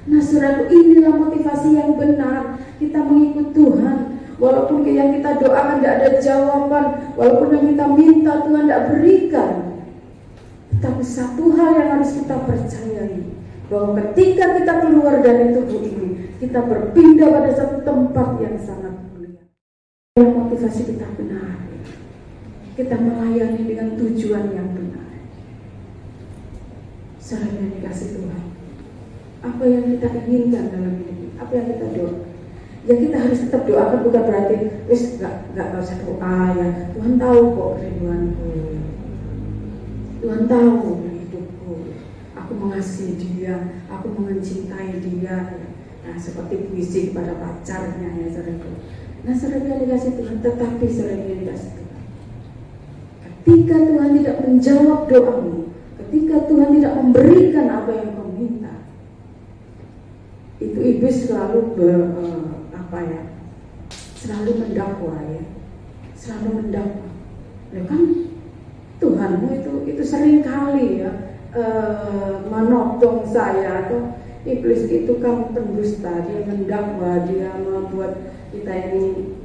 Nah saudaraku, inilah motivasi yang benar kita mengikut Tuhan. Walaupun yang kita doakan tidak ada jawaban, walaupun yang kita minta Tuhan tidak berikan, tetapi satu hal yang harus kita percayai, bahwa ketika kita keluar dari tubuh ini, kita berpindah pada satu tempat yang sangat mulia. Yang motivasi kita benar, kita melayani dengan tujuan yang benar. Saudara yang dikasih Tuhan, apa yang kita inginkan dalam hidup ini, apa yang kita doakan, ya kita harus tetap doakan, bukan berarti wis nggak usah doa ya. Tuhan tahu kok kerinduanku, Tuhan tahu hidupku, aku mengasihi dia, aku mencintai dia. Nah seperti puisi kepada pacarnya ya saudaraku. Nah saudara yang dikasih Tuhan, tetapi saudara yang dikasih Tuhan, ketika Tuhan tidak menjawab doamu, ketika Tuhan tidak memberikan apa yang kau minta, itu iblis selalu selalu mendakwa ya, selalu mendakwa. Ya kan Tuhanmu itu sering kali ya menodong saya, atau iblis itu kamu pendusta, dia mendakwa, dia membuat kita ini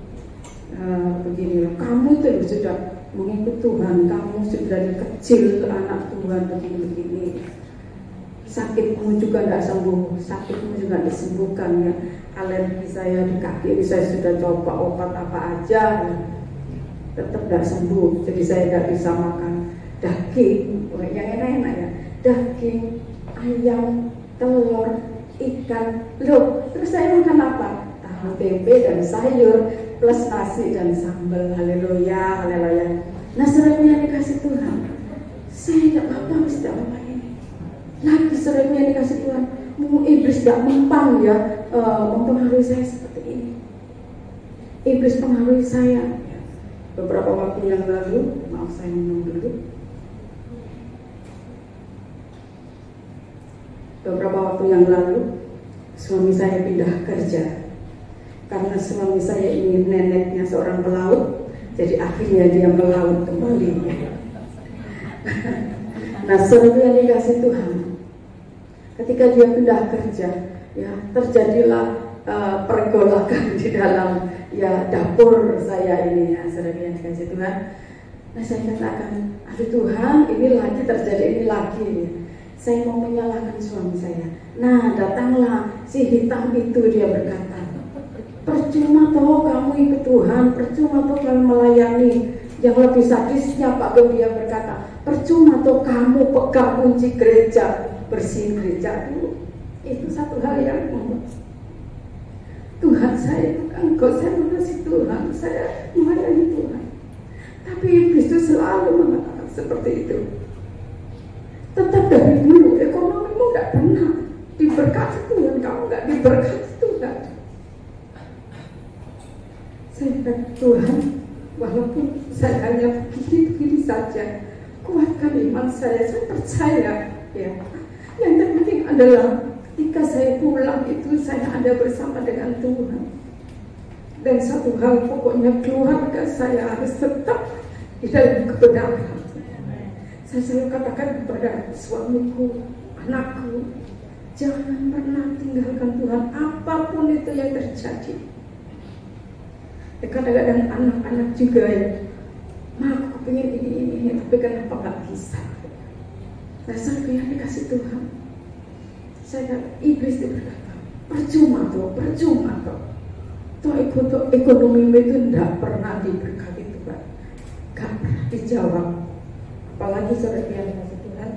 begini loh, kamu itu sudah mengikut Tuhan, kamu sudah dari kecil anak Tuhan begini-begini, sakitmu juga tidak sembuh, sakitmu juga disembuhkan ya, alergi saya di kaki ini saya sudah coba obat apa aja, tetap tidak sembuh, jadi saya tidak bisa makan daging yang enak-enak ya, daging, ayam, telur, ikan, loh terus saya makan apa? Tahu tempe dan sayur plus nasi dan sambal. Haleluya, haleluya. Nah seringnya dikasih Tuhan, saya tidak apa-apa, mesti apa ini lagi seringnya dikasih Tuhan. Iblis tidak mempan ya, mempengaruhi saya seperti ini. Iblis pengaruhi saya. Beberapa waktu yang lalu, maaf saya minum dulu. Beberapa waktu yang lalu, suami saya pindah kerja. Karena suami saya ini neneknya seorang pelaut, jadi akhirnya dia melaut kembali. Nah, seperti yang dikasih Tuhan, ketika dia pindah kerja, ya terjadilah pergolakan di dalam ya dapur saya ini ya, seperti yang dikasih Tuhan. Nah, saya katakan, aduh Tuhan, ini lagi terjadi, ini lagi. Ya. Saya mau menyalahkan suami saya. Nah, datanglah si hitam itu, dia berkata, percuma toh kamu ikut Tuhan, percuma toh kamu melayani. Yang lebih sadisnya Pak Gem, dia berkata, percuma toh kamu pegang kunci gereja, bersihin gereja dulu. Itu satu hal yang Tuhan saya itu engkau, saya mengasihi Tuhan, saya melayani Tuhan. Tapi iblis itu selalu mengatakan seperti itu. Tetap dari dulu ekonomimu tidak pernah diberkati Tuhan, kamu tidak diberkati Tuhan. Saya kata Tuhan, walaupun saya hanya begini saja, kuatkan iman saya percaya ya. Yang terpenting adalah ketika saya pulang itu saya ada bersama dengan Tuhan. Dan satu hal pokoknya, keluarga saya harus tetap di dalam kebenaran. Saya selalu katakan kepada suamiku, anakku, jangan pernah tinggalkan Tuhan apapun itu yang terjadi. Ya, kadang-kadang anak-anak juga ya, aku pengen ini, tapi kenapa nggak bisa? Nah, saya yang dikasih Tuhan, saya kata, iblis itu berkata, percuma toh, toh ekonomi itu tidak pernah diberkati Tuhan, nggak pernah dijawab. Apalagi saudara yang dikasih Tuhan,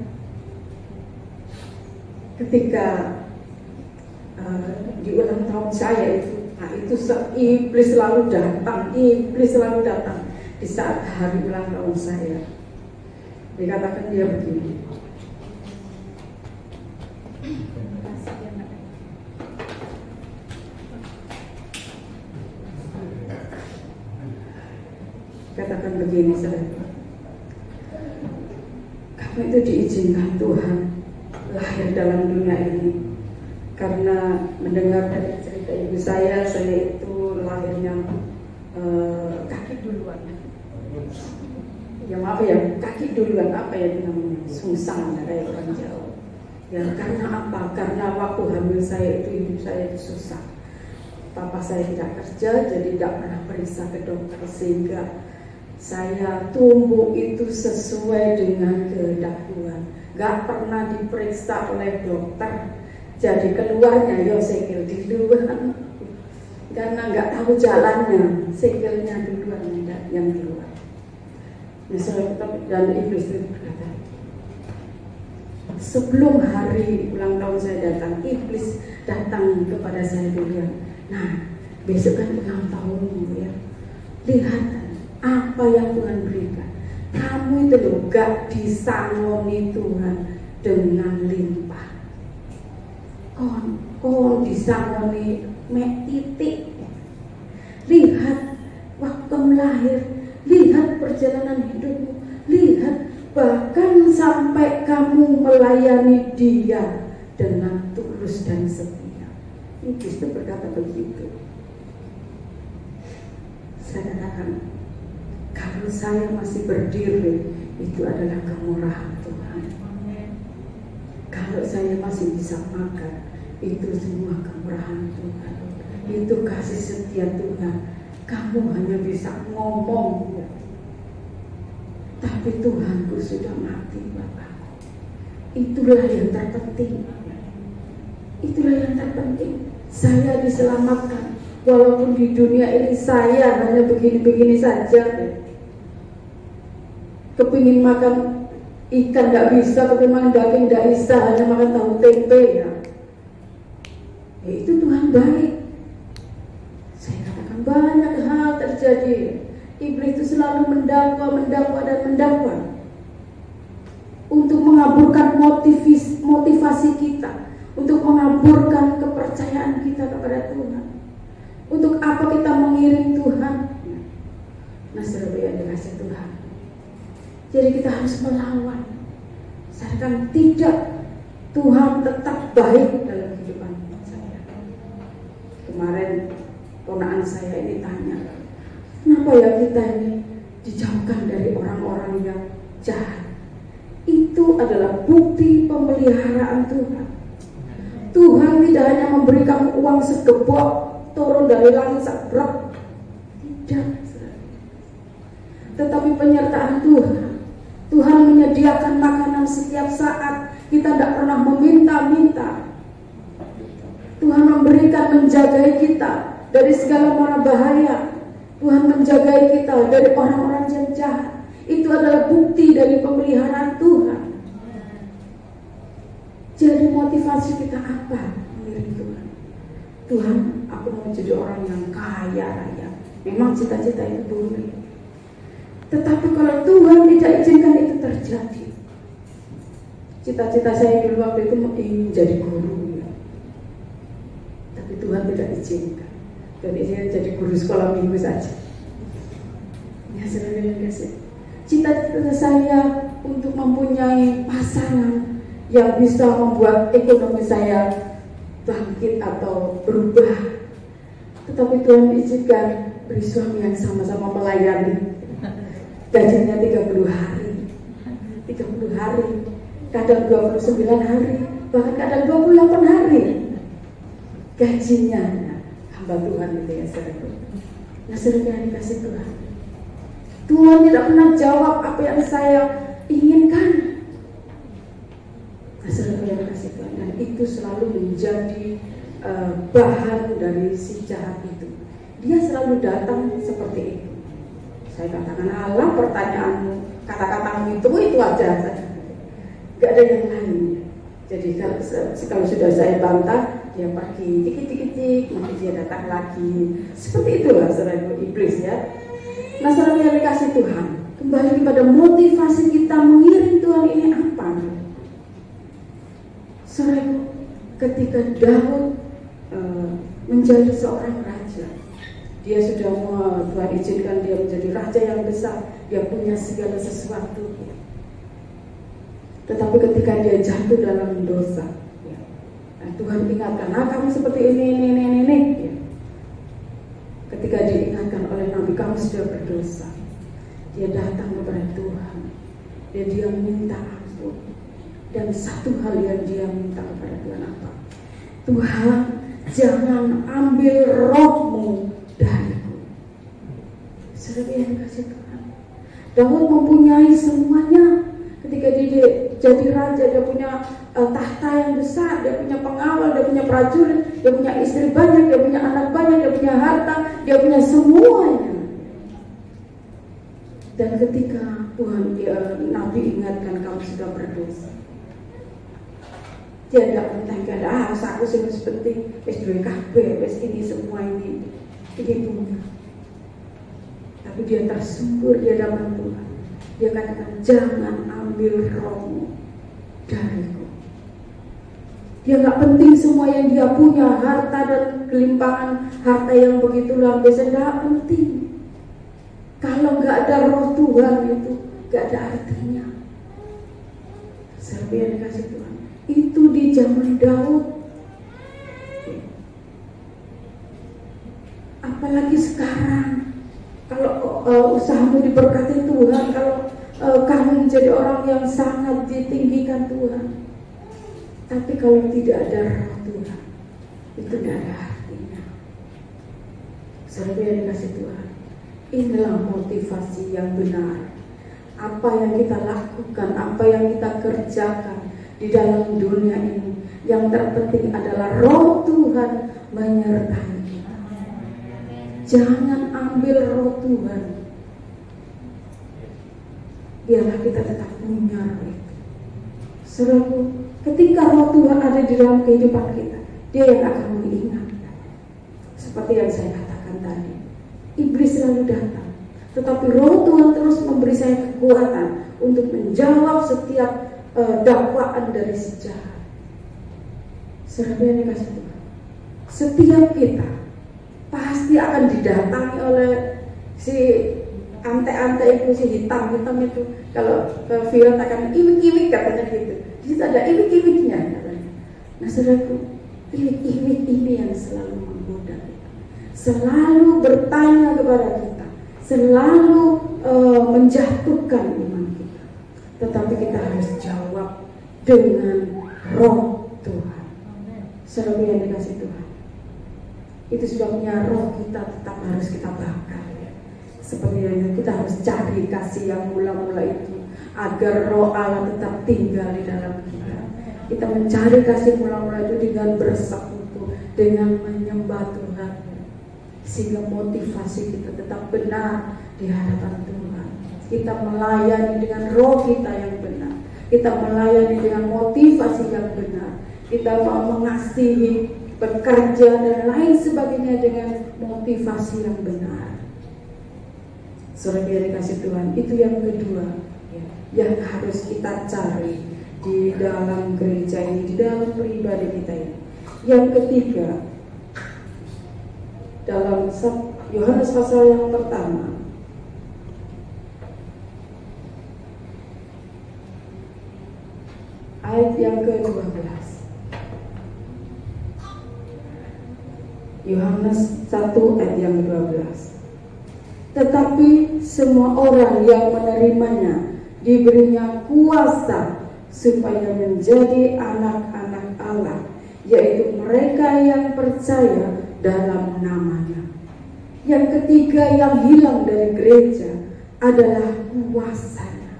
ketika di ulang tahun saya itu, nah itu iblis selalu datang di saat hari ulang tahun saya. Dikatakan dia begini, katakan begini saudara, Kamu itu diizinkan Tuhan lahir dalam dunia ini. Karena mendengar dari cerita ibu saya itu lahirnya kaki duluan. Ya maaf ya, kaki duluan, apa ya namanya, sungsang kayak orang Jawa. Ya karena apa? Karena waktu hamil saya itu ibu saya itu susah. Papa saya tidak kerja, jadi tidak pernah periksa ke dokter, sehingga saya tumbuh itu sesuai dengan kehendak Tuhan. Gak pernah diperiksa oleh dokter, jadi keluarnya ya segel di luar. Karena gak tahu jalannya, segelnya duluan yang keluar. Misalnya dan iblis itu berkata, sebelum hari ulang tahun saya datang, iblis datang kepada saya dulu. Nah, besok kan ulang tahunmu ya. Lihat apa yang Tuhan berikan. Kamu itu loh gak disangoni Tuhan dengan limpah. Kon disangoni mek titik. Lihat waktu melahir, lihat perjalanan hidupmu, lihat bahkan sampai kamu melayani Dia dengan tulus dan setia. Iblis itu berkata begitu. Saya katakan, kalau saya masih berdiri, itu adalah kemurahan Tuhan. Kalau saya masih bisa makan, itu semua kemurahan Tuhan. Itu kasih setia Tuhan. Kamu hanya bisa ngomong, ya. Tapi Tuhanku sudah mati, Bapakku. Itulah yang terpenting. Itulah yang terpenting. Saya diselamatkan, walaupun di dunia ini saya hanya begini-begini saja. Kepingin makan ikan gak bisa, kepingin makan daging gak bisa, hanya makan tahu tempe ya. Ya itu Tuhan baik. Saya katakan banyak hal terjadi. Iblis itu selalu mendakwa untuk mengaburkan motivasi kita, untuk mengaburkan kepercayaan kita kepada Tuhan. Untuk apa kita mengiring Tuhan? Nah, saudara yang dikasih Tuhan. Jadi kita harus melawan. Misalkan tidak, Tuhan tetap baik dalam kehidupan saya. Kemarin ponakan saya ini tanya, kenapa ya kita ini dijauhkan dari orang-orang yang jahat? Itu adalah bukti pemeliharaan Tuhan. Tuhan tidak hanya memberikan uang segebok turun dari langit sebrek, tidak, tetapi penyertaan Tuhan. Tuhan menyediakan makanan setiap saat. Kita tidak pernah meminta-minta. Tuhan memberikan, menjagai kita dari segala mara bahaya. Tuhan menjagai kita dari orang-orang yang jahat. Itu adalah bukti dari pemeliharaan Tuhan. Jadi motivasi kita apa? Mengiring Tuhan. Tuhan, aku mau jadi orang yang kaya raya. Memang cita-cita itu boleh. Tetapi kalau Tuhan tidak izinkan itu terjadi. Cita-cita saya dulu waktu itu ingin menjadi guru ya. Tapi Tuhan tidak izinkan. Dan izinkan jadi guru sekolah minggu saja. Ya saudara yang kasih. Cita-cita saya untuk mempunyai pasangan yang bisa membuat ekonomi saya bangkit atau berubah. Tetapi Tuhan izinkan beri suami yang sama-sama melayani. Gajinya 30 hari, 30 hari, kadang 29 hari, bahkan kadang 28 hari. Gajinya, hamba Tuhan itu ya saudara. Nah saudara yang dikasih Tuhan. Tuhan tidak pernah jawab apa yang saya inginkan. Nah saudara yang dikasih Tuhan. Dan itu selalu menjadi bahan dari si jahat itu. Dia selalu datang seperti itu. Saya katakan, Allah pertanyaanmu, kata-katamu itu aja saja. Gak ada yang lain. Jadi kalau sudah saya bantah, dia pergi dikit-dikit, nanti dia datang lagi. Seperti itulah saudara iblis ya. Nah saudara yang dikasih Tuhan, kembali kepada motivasi kita mengiring Tuhan ini apa? Saudara, ketika Daud menjadi seorang raja, dia sudah Tuhan izinkan dia menjadi raja yang besar. Dia punya segala sesuatu. Tetapi ketika dia jatuh dalam dosa, ya, Tuhan ingatkan, kamu seperti ini. Ya. Ketika diingatkan oleh Nabi, kamu sudah berdosa, dia datang kepada Tuhan, dia minta ampun. Dan satu hal yang dia minta kepada Tuhan apa? Tuhan, jangan ambil roh-Mu dariku. Saudara yang dikasih Tuhan, Daud mempunyai semuanya. Ketika dia jadi raja, dia punya tahta yang besar, dia punya pengawal, dia punya prajurit, dia punya istri banyak, dia punya anak banyak, dia punya harta, dia punya semuanya. Dan ketika Tuhan Nabi ingatkan, kamu sudah berdosa, dia tidak mentangkan, aku sih penting, SDKB, ini semua ini punya. Tapi dia tersungkur di hadapan Tuhan. Dia katakan, jangan ambil roh-Mu dariku. Dia gak penting semua yang dia punya, harta dan kelimpahan, harta yang begitu luar biasa, gak penting. Kalau gak ada roh Tuhan itu gak ada artinya. Siapa yang dikasih Tuhan? Itu di zaman Daud. Apalagi sekarang, kalau usahamu diberkati Tuhan, kalau kamu menjadi orang yang sangat ditinggikan Tuhan, tapi kalau tidak ada roh Tuhan, itu tidak ada artinya. Saudara yang dikasih Tuhan, inilah motivasi yang benar. Apa yang kita lakukan, apa yang kita kerjakan di dalam dunia ini, yang terpenting adalah roh Tuhan menyertai kita. Jangan ambil roh Tuhan. Biarlah kita tetap punya roh itu. Saudaraku, ketika roh Tuhan ada di dalam kehidupan kita, Dia yang akan mengingatkan. Seperti yang saya katakan tadi, iblis selalu datang, tetapi roh Tuhan terus memberi saya kekuatan untuk menjawab setiap dakwaan dari si jahat. Saudara yang dikasih Tuhan, setiap kita pasti akan didatangi oleh si ante-ante itu, si hitam-hitam itu. Kalau Vio akan iwik-iwik katanya gitu. Di situ ada iwik-iwiknya katanya. Nah saudaraku, iwik-iwik ini yang selalu menggoda kita, selalu bertanya kepada kita, selalu menjatuhkan iman kita. Tetapi kita harus jawab dengan roh Tuhan. Saudara yang dikasih Tuhan, itu sebabnya roh kita tetap harus kita bakar. Seperti yang kita harus cari kasih yang mula-mula itu, agar roh Allah tetap tinggal di dalam kita. Kita mencari kasih mula-mula itu dengan bersekutu, dengan menyembah Tuhan, sehingga motivasi kita tetap benar di hadapan Tuhan. Kita melayani dengan roh kita yang benar, kita melayani dengan motivasi yang benar, kita mau mengasihi, bekerja dan lain sebagainya dengan motivasi yang benar. Saudara yang dikasih Tuhan, itu yang kedua yang harus kita cari di dalam gereja ini, di dalam pribadi kita ini. Yang ketiga, dalam Yohanes pasal yang pertama, ayat yang ke-12. Yohanes 1 ayat yang ke-12. Tetapi semua orang yang menerimanya diberinya kuasa supaya menjadi anak-anak Allah, yaitu mereka yang percaya dalam namanya. Yang ketiga yang hilang dari gereja adalah kuasanya.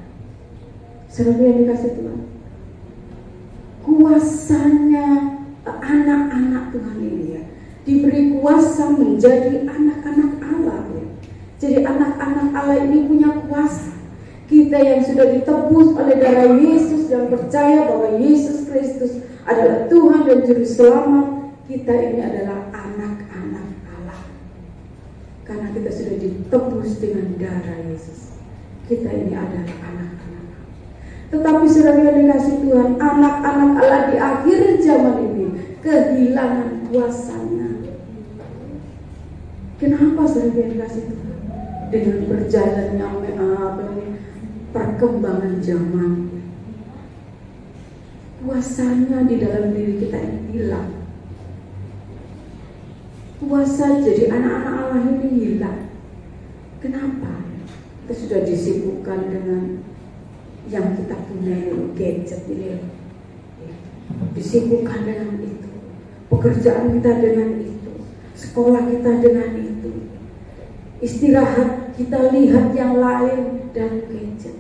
Saudara yang dikasih Tuhan, kuasanya anak-anak Tuhan ini ya, diberi kuasa menjadi anak-anak Allah ya. Jadi anak-anak Allah ini punya kuasa. Kita yang sudah ditebus oleh darah Yesus dan percaya bahwa Yesus Kristus adalah Tuhan dan Juru Selamat, kita ini adalah anak-anak Allah. Karena kita sudah ditebus dengan darah Yesus, kita ini adalah anak-anak Allah. Tetapi saudara yang dikasih Tuhan, anak-anak Allah di akhir zaman ini kehilangan kuasanya. Kenapa saudara yang dikasih Tuhan? Dengan berjalannya perkembangan zaman, kuasanya di dalam diri kita ini hilang. Kuasa jadi anak-anak Allah ini hilang. Kenapa? Kita sudah disibukkan dengan yang kita punya ini, gadget ini. Disibukkan dengan itu. Pekerjaan kita dengan itu. Sekolah kita dengan itu. Istirahat kita lihat yang lain dan gadget.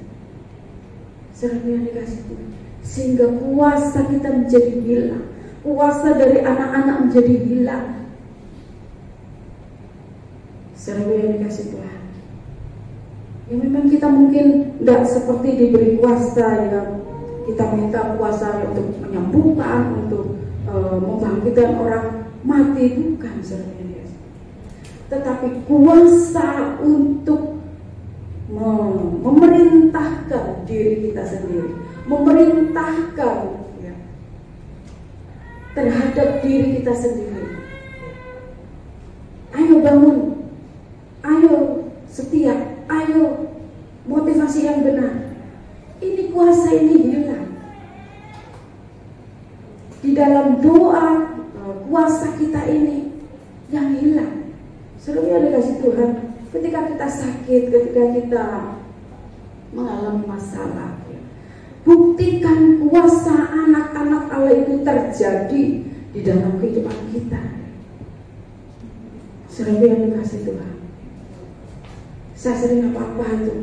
Saudara yang dikasih Tuhan, sehingga kuasa kita menjadi hilang. Kuasa dari anak-anak menjadi hilang. Saudara yang dikasih Tuhan, ya memang kita mungkin tidak seperti diberi kuasa yang kita minta kuasa untuk menyembuhkan, untuk membangkitkan orang mati, bukan saudara yang dikasih. Tetapi kuasa untuk memerintahkan diri kita sendiri, memerintahkan ya, terhadap diri kita sendiri. Ayo bangun, ayo setia, ayo motivasi yang benar. Ini kuasa ini hilang. Di dalam doa, kuasa kita ini yang hilang. Saudara dikasih Tuhan, ketika kita sakit, ketika kita mengalami masalah, buktikan kuasa anak-anak Allah itu terjadi di dalam kehidupan kita. Saudara yang dikasih Tuhan, saya sering apa-apa itu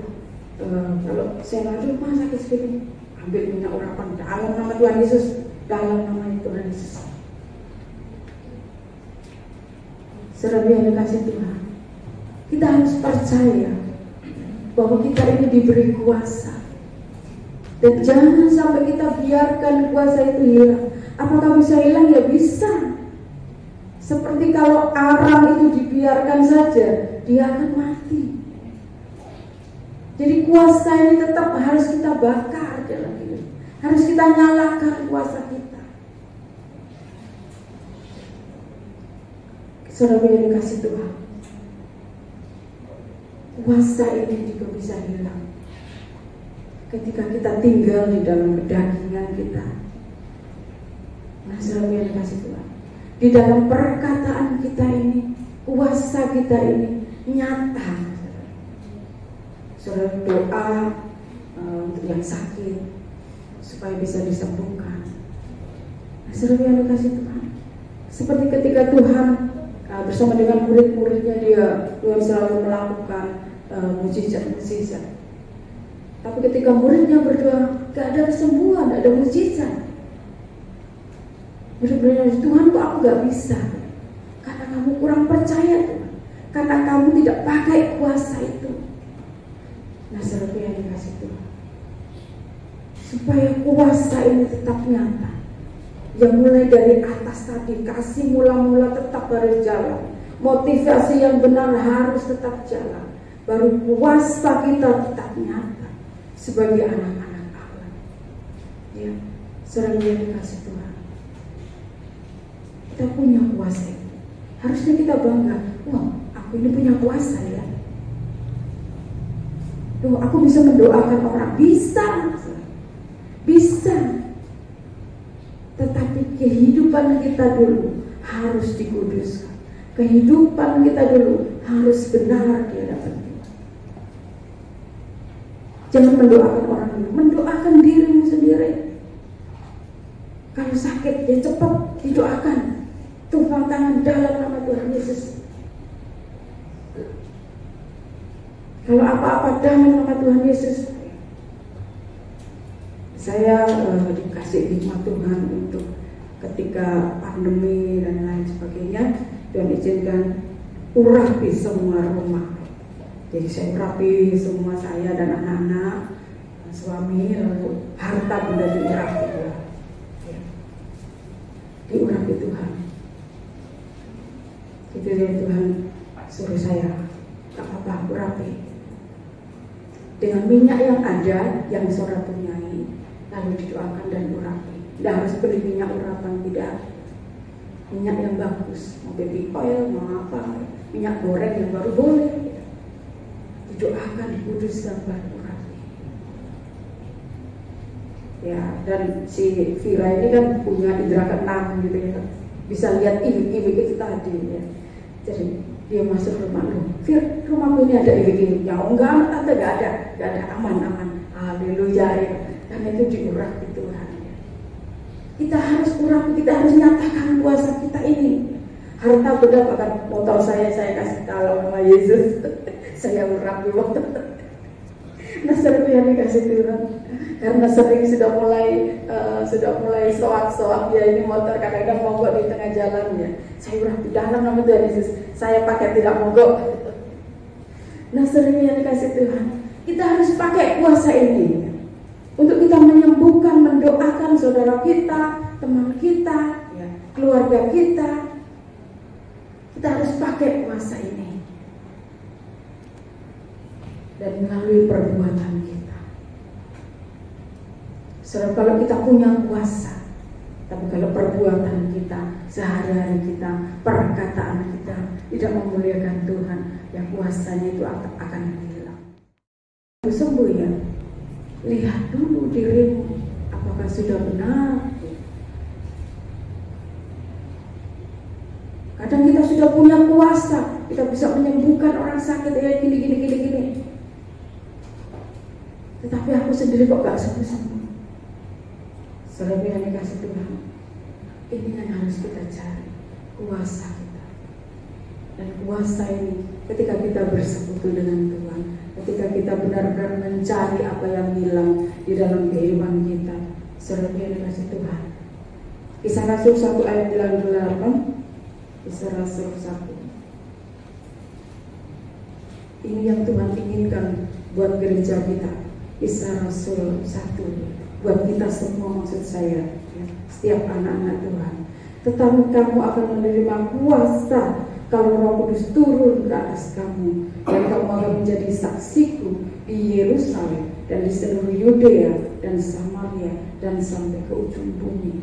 kalau saya ngadu, sakit seperti ambil minyak urapan dalam nama Tuhan Yesus, dalam nama Tuhan Yesus. Saudara yang dikasih Tuhan, kita harus percaya bahwa kita ini diberi kuasa, dan jangan sampai kita biarkan kuasa itu hilang. Apakah bisa hilang? Ya bisa. Seperti kalau arang itu dibiarkan saja, dia akan mati. Jadi kuasa ini tetap harus kita bakar dalam hidup. Harus kita nyalakan kuasa kita. Saudara yang dikasih Tuhan, kuasa ini juga bisa hilang ketika kita tinggal di dalam kedagingan kita. Nah, saudara yang dikasih Tuhan, di dalam perkataan kita ini, kuasa kita ini nyata. Saudara doa untuk yang sakit supaya bisa disembuhkan. Nah, saudara yang dikasih Tuhan, seperti ketika Tuhan bersama dengan murid-muridnya, Tuhan selalu melakukan mujizat-mujizat. Tapi ketika muridnya berdoa, gak ada kesembuhan, gak ada mujizat. Murid-muridnya, Tuhan kok aku gak bisa? Karena kamu kurang percaya Tuhan, karena kamu tidak pakai kuasa itu. Nah, saudara yang dikasih Tuhan, supaya kuasa ini tetap nyata, yang mulai dari atas tadi, kasih mula-mula tetap harus jalan, motivasi yang benar harus tetap jalan, baru kuasa kita tetap nyata sebagai anak-anak Allah. Ya, saudara yang dikasih Tuhan, kita punya kuasa itu. Harusnya kita bangga, wah, aku ini punya kuasa ya. Tuh, aku bisa mendoakan orang, bisa. Tetapi kehidupan kita dulu harus dikuduskan. Kehidupan kita dulu harus benar di hadapan Tuhan. Jangan mendoakan orang dulu, mendoakan dirimu sendiri. Kalau sakit, ya cepat didoakan. Tumpang tangan dalam nama Tuhan Yesus. Kalau apa-apa dalam nama Tuhan Yesus. Saya dikasih hikmat Tuhan untuk ketika pandemi dan lain sebagainya, Tuhan izinkan urapi semua rumah. Jadi saya urapi semua saya dan anak-anak, suami, lalu harta benda diurapi Tuhan. Ya. Diurapi Tuhan. Itu yang Tuhan suruh saya, tak apa, urapi. Dengan minyak yang ada, yang saudara punyai, lalu didoakan dan urapi. Tidak harus beli minyak urapan, tidak. Minyak yang bagus, mau baby oil, mau apa, minyak goreng yang baru boleh. Didoakan, dikuduskan, dan urapi. ya, dan si Vira ini kan punya indera keenam gitu ya, bisa lihat iwik-iwik itu tadi ya. Jadi dia masuk rumah lu, Vir, rumahku ini ada iwik-iwiknya. Oh enggak, tante, enggak ada, aman. Haleluya ya. Karena itu diurapi Tuhan. Kita harus urapi, kita harus nyatakan kuasa kita ini. Harta benda bahkan motor saya kasih tahu sama Yesus. Saya urapi waktu. Nah, sering dikasih Tuhan. Karena sering sudah mulai soak ya, ini motor kadang-kadang mogok di tengah jalan ya. Saya urapi dalam nama Tuhan Yesus. Saya pakai tidak mogok. Nah, sering dikasih Tuhan. Kita harus pakai kuasa ini untuk kita menyembuhkan, mendoakan saudara kita, teman kita, ya, keluarga kita. Kita harus pakai kuasa ini dan melalui perbuatan kita. Saudara, kalau kita punya kuasa, tapi kalau perbuatan kita, sehari-hari kita, perkataan kita tidak memuliakan Tuhan, ya kuasanya itu akan hilang. Sembuh ya, lihat dulu dirimu, apakah sudah benar. Kadang kita sudah punya kuasa, kita bisa menyembuhkan orang sakit ya, gini. Tetapi aku sendiri kok gak sembuh-sembuh. Saudara yang dikasih Tuhan, ini yang harus kita cari, kuasa kita. Dan kuasa ini ketika kita bersekutu dengan Tuhan, ketika kita benar-benar mencari apa yang hilang di dalam kehidupan kita, saudara yang dikasih Tuhan. Kisah Rasul 1 ayat 8. Kisah Rasul 1. Ini yang Tuhan inginkan buat gereja kita. Kisah Rasul 1 buat kita semua, maksud saya ya, setiap anak-anak Tuhan. Tetapi kamu akan menerima kuasa kalau Roh Kudus turun ke atas kamu, dan kamu akan menjadi saksiku di Yerusalem dan di seluruh Yudea dan Samaria dan sampai ke ujung bumi.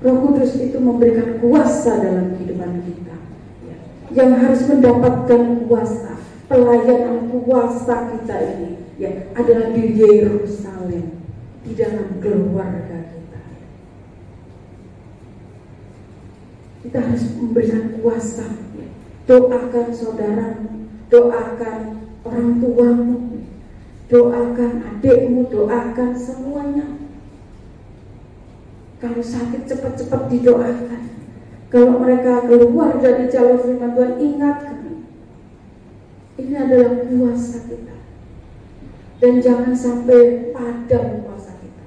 Roh Kudus itu memberikan kuasa dalam kehidupan kita, ya, yang harus mendapatkan kuasa, pelayanan kuasa kita ini ya adalah di Yerusalem, di dalam keluarga kita. Kita harus memberikan kuasa, ya. Doakan saudaramu, doakan orang tuamu, doakan adikmu, doakan semuanya. Kalau sakit cepat-cepat didoakan. Kalau mereka keluar dari jalur firman Tuhan, ingatkan. Ini adalah kuasa kita. Dan jangan sampai padam kuasa kita.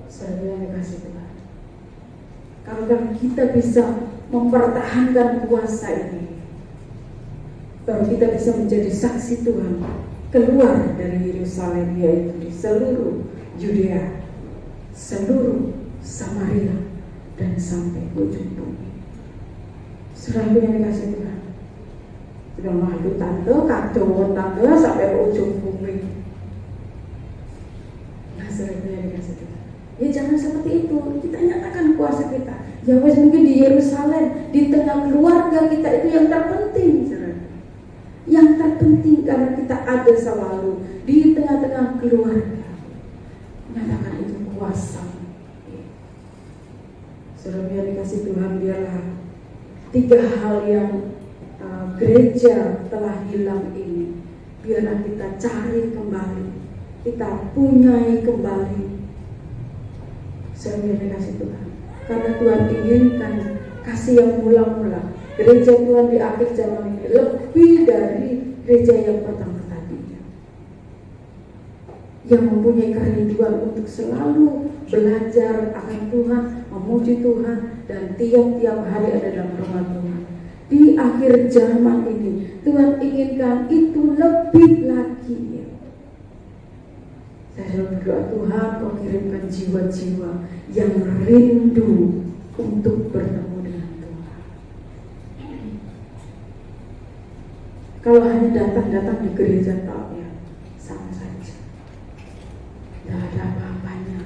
Saudara yang dikasih Tuhan. Kalau kita bisa mempertahankan kuasa ini, baru kita bisa menjadi saksi Tuhan keluar dari Yerusalem, yaitu di seluruh Yudea, seluruh Samaria dan sampai ke ujung bumi. Saudara yang dikasih Tuhan, sudah malu tante, kado tante sampai ke ujung bumi. Nah, saudara yang dikasih Tuhan, ya jangan seperti itu. Kita nyatakan kuasa kita. Ya wes, mungkin di Yerusalem, di tengah keluarga kita itu yang terpenting, saudara. Yang terpenting karena kita ada selalu di tengah-tengah keluarga. Nyatakan itu kuasa. Saudara yang dikasih Tuhan, biarlah 3 hal yang gereja telah hilang ini, biarlah kita cari kembali, kita punyai kembali. Saudara yang dikasih Tuhan, karena Tuhan inginkan kasih yang mula-mula. Gereja Tuhan di akhir zaman ini lebih dari gereja yang pertama tadinya, yang mempunyai kerinduan untuk selalu belajar akan Tuhan, memuji Tuhan, dan tiap-tiap hari ada dalam rumah Tuhan. Di akhir zaman ini Tuhan inginkan itu lebih lagi ya. Saya berdoa, Tuhan, Kau kirimkan jiwa-jiwa yang rindu untuk bertemu dengan Tuhan. Kalau hanya datang-datang di gereja, tak ya, sama saja, tidak ada apa-apanya.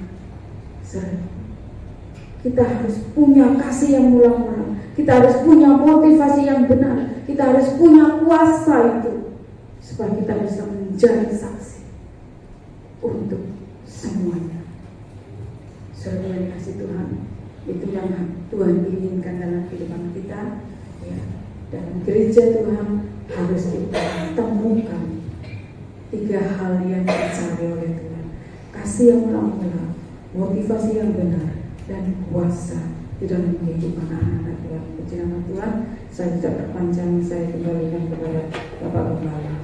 Kita harus punya kasih yang mula-mula, kita harus punya motivasi yang benar, kita harus punya kuasa itu supaya kita bisa menjadi saksi untuk semuanya. Saudara yang dikasih Tuhan, itu yang Tuhan inginkan dalam kehidupan kita, ya. Dalam gereja Tuhan harus kita temukan 3 hal yang dicari oleh Tuhan: kasih yang mula-mula, motivasi yang benar, dan kuasa di dalam kehidupan anak-anak Tuhan. Puji nama Tuhan. Saya tidak berpanjang, saya kembalikan kepada Bapak Gembala.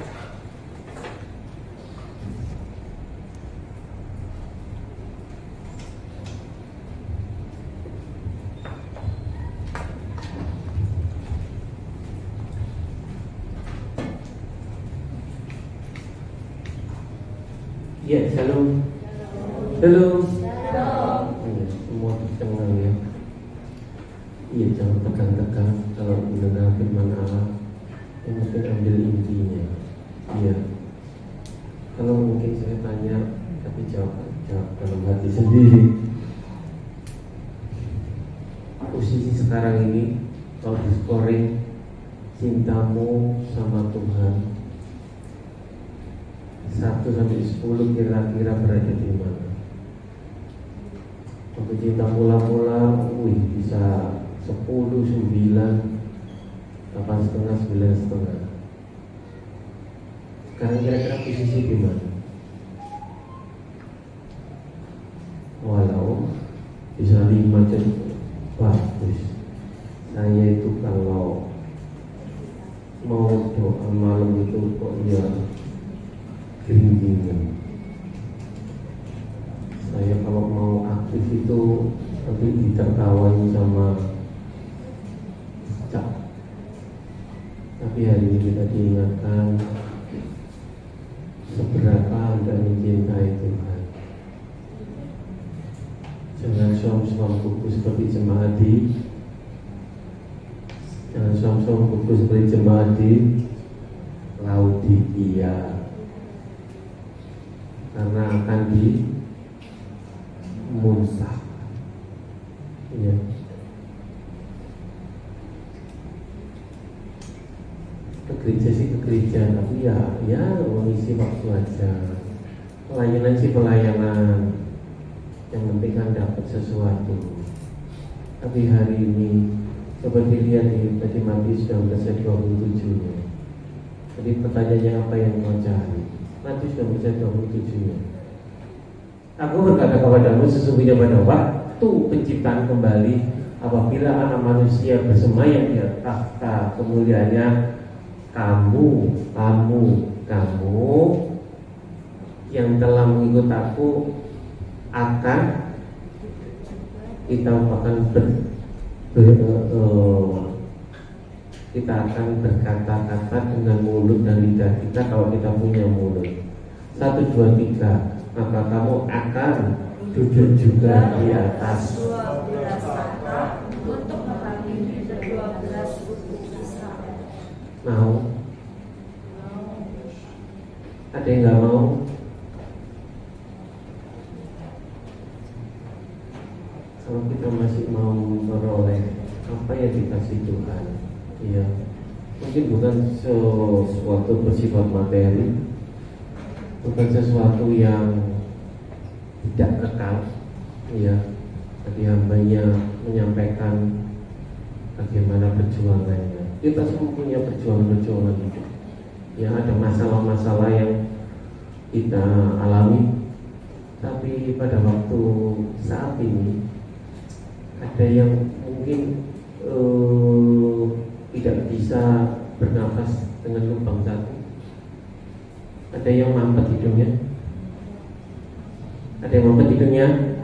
Ya, shalom. Halo. Ya, semua tenang ya. Iya, jangan tegang-tegang kalau mendengar firman Allah. Yang penting ambil intinya. Iya. Kalau mungkin saya tanya, tapi jawab dalam hati sendiri. Posisi sekarang ini, kalau di scoring cintamu sama Tuhan 1 sampai 10 kira-kira berada di mana? Waktu cinta mula-mula, bisa 10, 9, 8,5, 9,5. Sekarang kira-kira posisi di mana? Walau bisa 5 aja bagus. Saya itu kalau mau doa malam itu kok ya gering-gering. Saya kalau mau aktif itu nanti ditertawai sama Cak. Tapi hari ini kita diingatkan seberapa Anda mencintai Tuhan. Jangan suam-suam kuku seperti jemaat di Jangan suam-suam kuku seperti jemaat di Laodikia, karena akan dimusnah. Ya. Ke gereja sih ke gereja, tapi ya mengisi waktu aja. Pelayanan sih pelayanan, yang penting kan dapat sesuatu. Tapi hari ini coba dilihat tadi Matius 19:27-nya. Jadi pertanyaannya apa yang mau cari? Matius 19:27-nya. Aku berkata kepadamu, sesungguhnya pada waktu penciptaan kembali, apabila anak manusia bersemayam di tahta kemuliaannya, kamu yang telah mengikut aku akan kita akan berkata-kata dengan mulut dan lidah kita kalau kita punya mulut. 1, 2, 3. Maka kamu akan duduk juga di atas 12 tahta untuk menghakimi 12 suku Israel. Mau? Ada yang nggak mau? Kalau kita masih mau memperoleh apa yang dikasih Tuhan, ya mungkin bukan sesuatu bersifat materi, bukan sesuatu yang tidak kekal, ya. Tadi hambanya menyampaikan bagaimana perjuangannya. Kita semua punya perjuangan hidup. Ya, ada masalah-masalah yang kita alami, tapi pada waktu saat ini ada yang mungkin tidak bisa bernafas dengan lubang satu. Ada yang mampet hidungnya. Ada yang mampet hidungnya.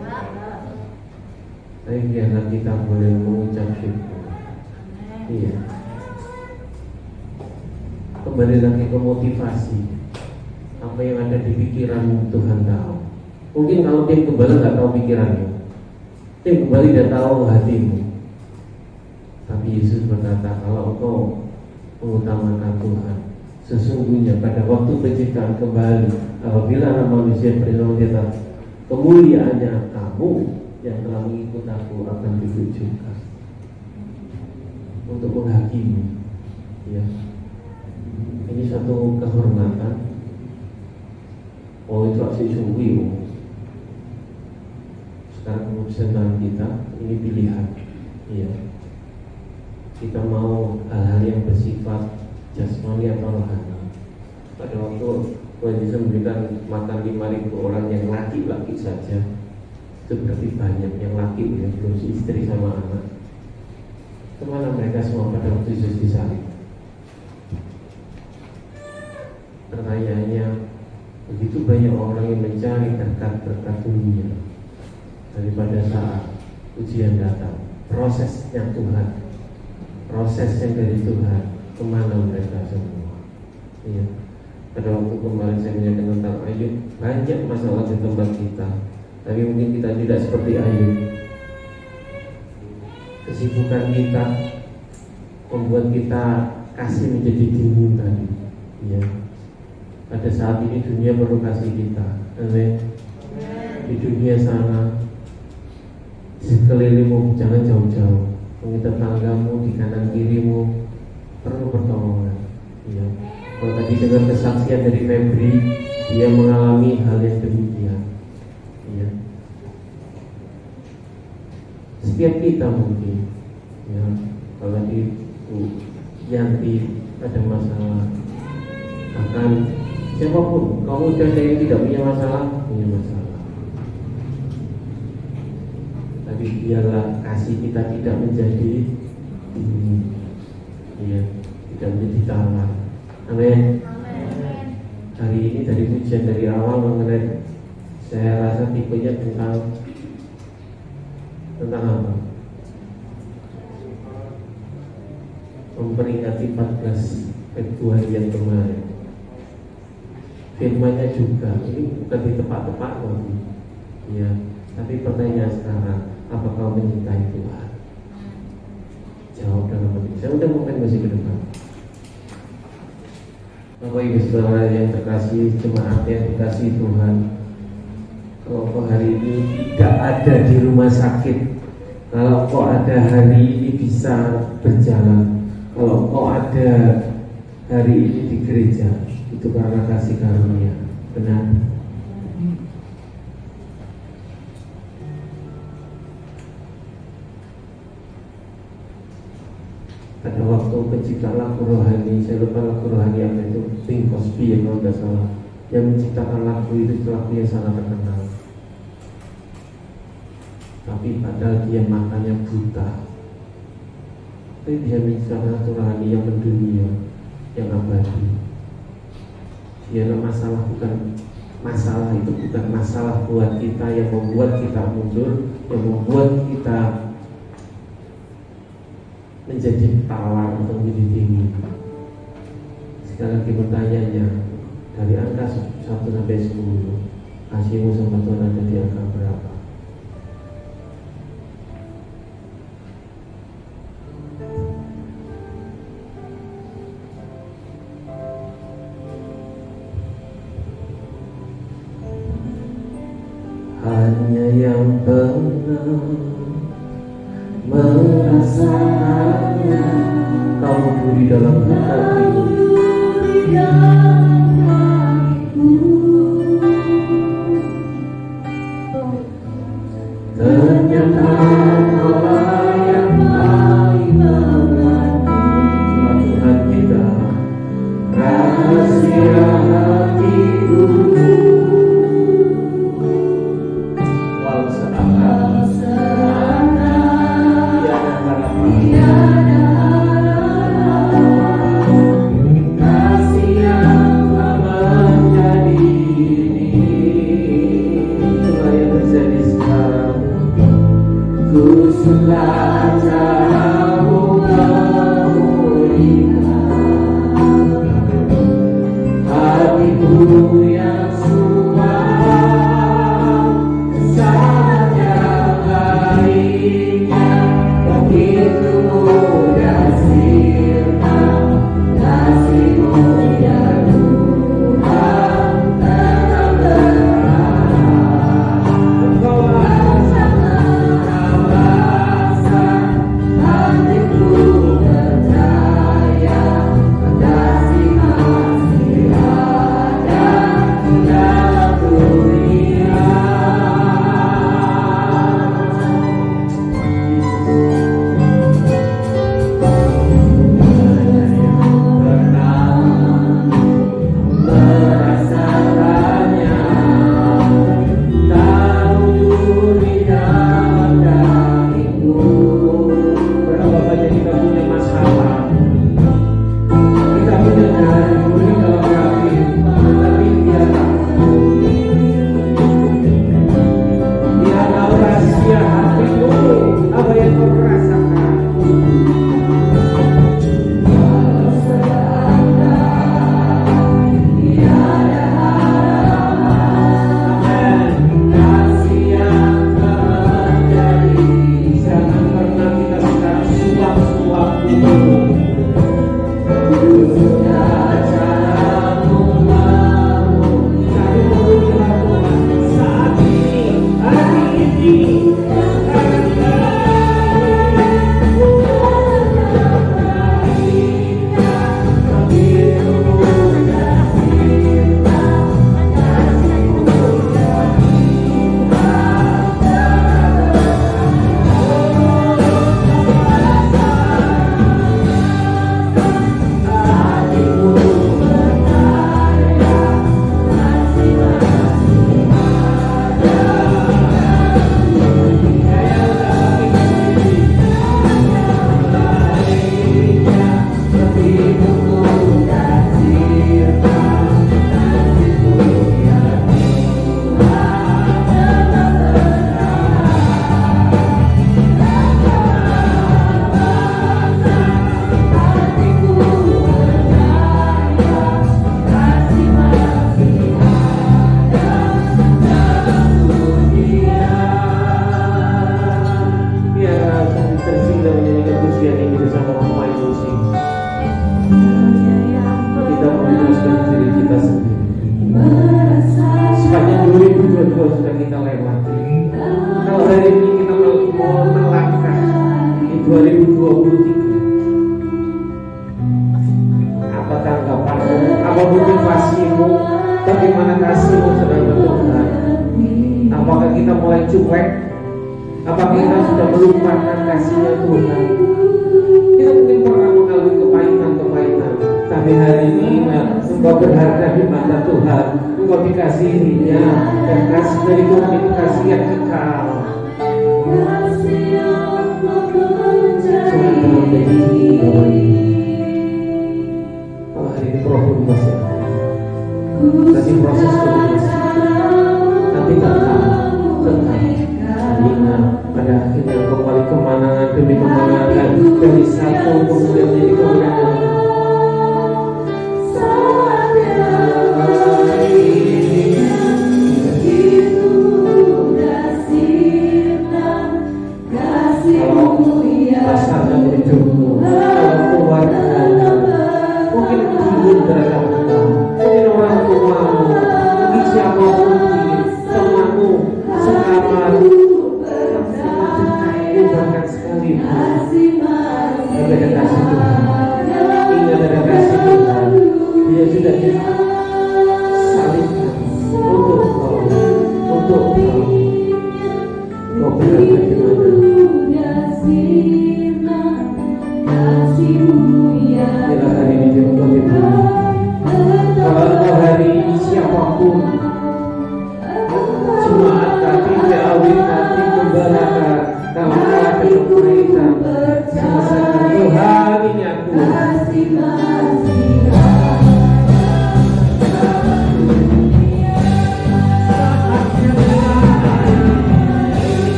Tapi biarlah kita boleh mengucap syukur. Iya. Kembali lagi ke motivasi. Apa yang ada di pikiran Tuhan tahu. Mungkin kalau tim kembali nggak tahu pikiranmu, tim kembali tidak tahu hatimu. Tapi Yesus berkata, kalau engkau mengutamakan Tuhan, sesungguhnya pada waktu penciptaan kembali, apabila anak manusia berada di atas kemuliaannya, kamu yang telah mengikut aku akan duduk juga untuk menghakimi. Ya, ini satu kehormatan. Oh, itu aksi sungguh. sekarang keputusan Tuhan kita, ini pilihan. Iya. Kita mau hal-hal yang bersifat jasmani atau rohani. Pada waktu Tuhan Yesus memberikan makan 5.000 orang yang laki-laki saja, itu berarti banyak yang laki, ya, belum istri sama anak. Kemana mereka semua pada waktu Yesus disalib? Pertanyaannya, begitu banyak orang yang mencari berkat-berkat dunia, daripada saat ujian datang, prosesnya Tuhan, prosesnya dari Tuhan, kemana mereka semua? Iya. Pada waktu kemarin saya menyampaikan tentang Ayub, banyak masalah di tempat kita, tapi mungkin kita tidak seperti Ayub. Kesibukan kita membuat kita kasih menjadi dingin tadi. Ya. Pada saat ini dunia perlu kasih kita. Amin. Di dunia sana, di sekelilingmu jangan jauh-jauh. Mungkin tetanggamu di kanan kirimu perlu pertolongan. Ya. Kalau tadi dengar kesaksian dari Febri, dia mengalami hal yang demikian. Ya. Setiap kita mungkin, ya, kalau di Yanti ada masalah, akan siapapun, kamu udah yang tidak punya masalah, punya masalah. Tapi biarlah kasih kita tidak menjadi ini, ya, tidak menjadi tawar. Amin. Hari ini dari ujian dari awal mengenai, saya rasa tipenya tentang apa? Memperingati 14 Februari yang kemarin. Firman-Nya juga, ini bukan di tempat-tempat lagi. Ya, tapi pertanyaan sekarang, apa kau mencintai Tuhan? Jawab dalam hati. Saya udah mau masih ke depan. Bapak Ibu Saudara yang terkasih, jemaat yang dikasih Tuhan, kalau kau hari ini tidak ada di rumah sakit, kalau kau ada hari ini bisa berjalan, kalau kau ada hari ini di gereja, itu karena kasih karunia. Benar? Pada waktu penciptaan lagu rohani, saya lupa lagu rohani apa itu, Bing Crosby ya kalau tidak salah, yang menciptakan lagu itu lagu yang sangat terkenal. Tapi padahal dia matanya buta, tapi dia menciptakan lagu rohani yang mendunia, yang abadi. Dia masalah bukan masalah, itu bukan masalah buat kita yang membuat kita mundur, yang membuat kita menjadi tawar atau menjadi tinggi. Sekali lagi pertanyaannya, dari angka 1 sampai 10, kasihmu sama Tuhan ada di angka berapa? Hanya yang benar merasakannya, kau duri dalam hatiku. Ternyata Allah yang paling mengerti Tuhan kita, rahasia hatiku. engkau merasakan.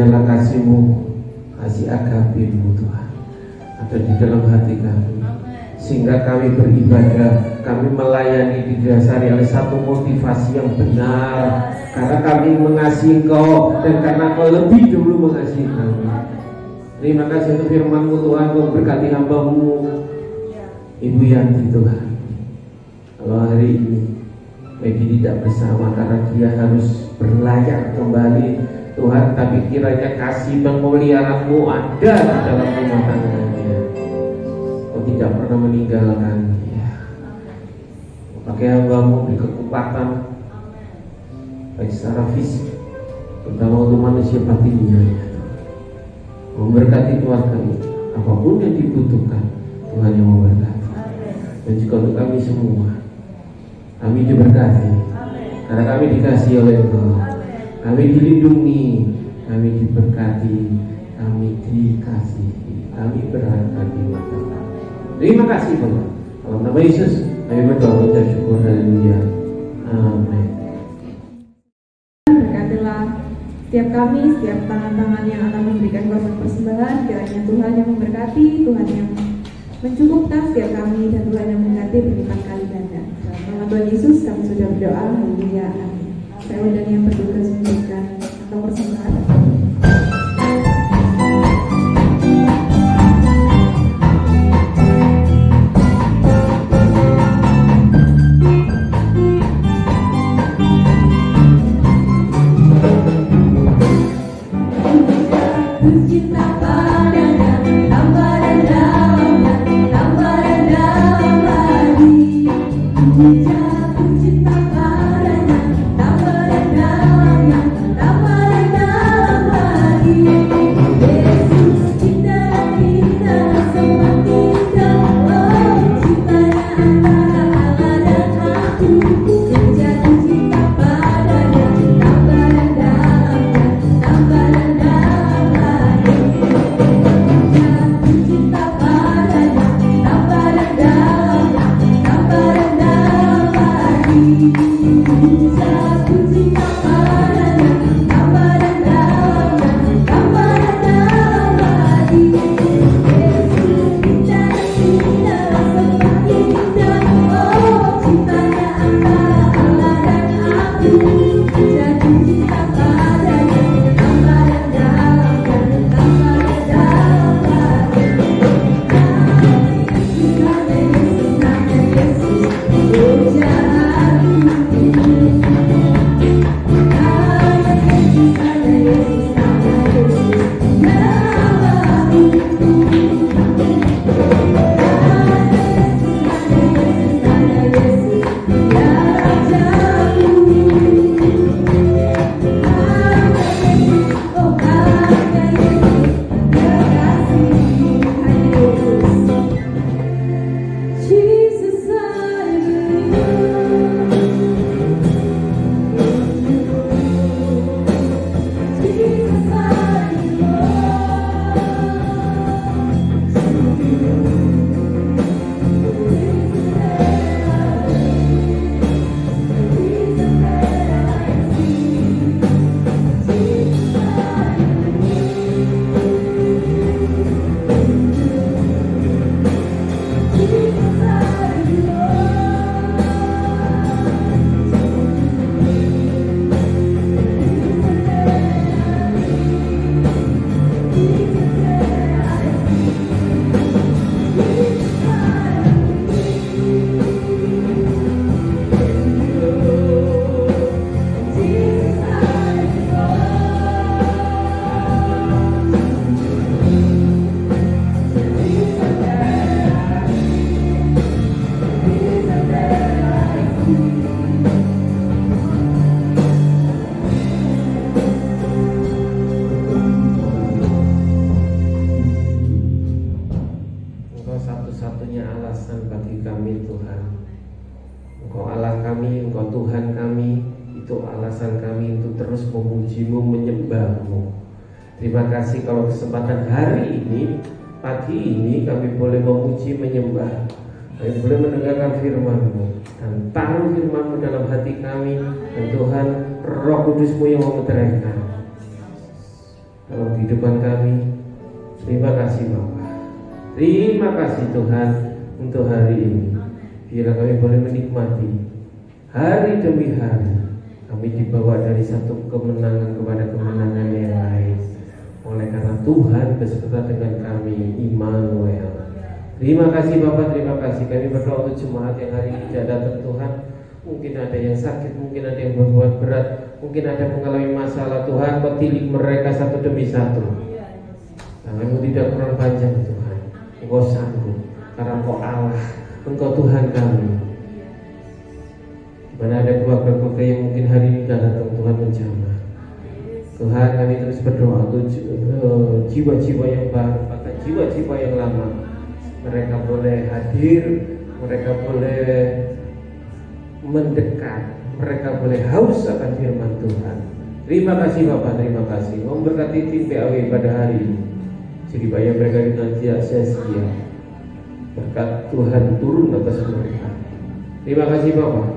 biarlah kasih-Mu, kasih agape-Mu Tuhan ada di dalam hati kami, sehingga kami beribadah, kami melayani didasari oleh satu motivasi yang benar, karena kami mengasihi Engkau dan karena Engkau lebih dulu mengasihi kami. Terima kasih untuk firman-Mu Tuhan, memberkati hamba-Mu Ibu Yanti Tuhan. Kalau hari ini Maggie tidak bersama karena dia harus berlayar kembali Tuhan, tapi kiranya kasih pemeliharaan-Mu ada di dalam rumah tangganya. Kau tidak pernah meninggalkan dia. Pakai hamba-Mu di kekuatan baik secara fisik, terutama untuk manusia batinnya, memberkati keluarga ini, apapun yang dibutuhkan Tuhan yang memberkati. Dan juga untuk kami semua, kami diberkati karena kami dikasihi oleh Engkau, kami dilindungi, kami diberkati, kami dikasihi, kami berharga di mata. Terima kasih Bapak. Dalam nama Yesus kami berdoa dan syukur. Haleluya. Amin. Berkatilah setiap kami, setiap tangan-tangan yang akan memberikan korban persembahan. Kiranya Tuhan yang memberkati, Tuhan yang mencukupkan setiap kami, dan Tuhan yang mengganti berlipat kali ganda. Dalam nama Tuhan Yesus kami sudah berdoa. Haleluya. Amin. Saya dan yang bertugas memberikan atau persembahan. Cinta padanya, tambah dan dalamnya, tambah dan dalam lagi. Jatuh cinta padanya, tambah dan dalamnya, tambah dan dalam lagi. Yesus cinta kita semakin jauh, cintanya antara Allah dan aku. Jatuh cinta padanya, tambah dan dalamnya, tambah dan dalam lagi. Jatuh cinta padanya, tambah dan dalamnya, tambah dan dalam lagi. Jatuh cinta padanya, tambah dan dalamnya, tambah dan dalam lagi. Yesus cinta kita semakin jauh, cintanya antara Allah dan aku. Jatuh cinta padanya, tambah dan dalamnya, tambah dan dalam lagi. Nama Yesus, nama Yesus, oh jalan. Jesus, I satu-satunya alasan bagi kami Tuhan. Engkau Allah kami, Engkau Tuhan kami. Itu alasan kami untuk terus memuji-Mu, menyembah-Mu. Terima kasih kalau kesempatan hari ini, pagi ini kami boleh memuji, menyembah. Kami boleh mendengarkan firman-Mu dan taruh firman-Mu dalam hati kami. Dan Tuhan, Roh Kudus-Mu yang memeteraikan. dalam kehidupan kami. Terima kasih Bapa. Terima kasih Tuhan untuk hari ini. Biar kami boleh menikmati hari demi hari. Kami dibawa dari satu kemenangan kepada kemenangan yang lain. Oleh karena Tuhan beserta dengan kami, Immanuel. Terima kasih Bapak, terima kasih. Kami berdoa untuk jemaat yang hari ini tidak datang Tuhan. Mungkin ada yang sakit, mungkin ada yang berbuat berat, mungkin ada yang mengalami masalah. Tuhan, Kau tilik mereka satu demi satu. Tangan-Mu tidak kurang panjang Tuhan. Engkau sanggup, karena Engkau Allah, Engkau Tuhan kami. Mana ada keluarga-keluarga yang mungkin hari ini tidak datang, Tuhan menjamah. Tuhan, kami terus berdoa untuk jiwa-jiwa yang baru, bahkan jiwa-jiwa yang lama. Mereka boleh hadir, mereka boleh mendekat, mereka boleh haus akan firman Tuhan. Terima kasih Bapak, terima kasih. Memberkati tim PAW pada hari ini. Jadi bayar mereka dengan tidak sia-sia. Berkat Tuhan turun atas mereka. Terima kasih Bapak.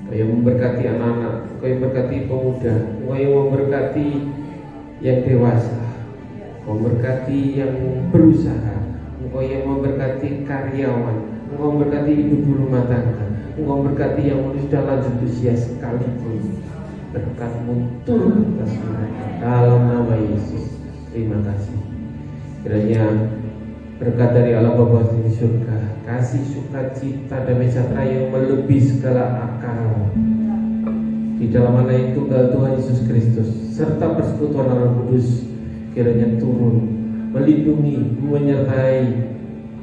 Kau yang memberkati anak-anak, Kau yang memberkati pemuda, Kau yang memberkati yang dewasa, Kau memberkati yang berusaha, Engkau yang memberkati karyawan, Engkau memberkati ibu rumah tangga, Engkau memberkati yang sudah lanjut usia sekalipun. Berkat-Mu turun atas mereka dalam nama Yesus. Terima kasih. Kiranya berkat dari Allah Bapa di surga, kasih sukacita dan sejahtera yang melebihi segala akal di dalam anak yang tunggal Tuhan Yesus Kristus serta persekutuan Roh Kudus kiranya turun, melindungi, menyertai,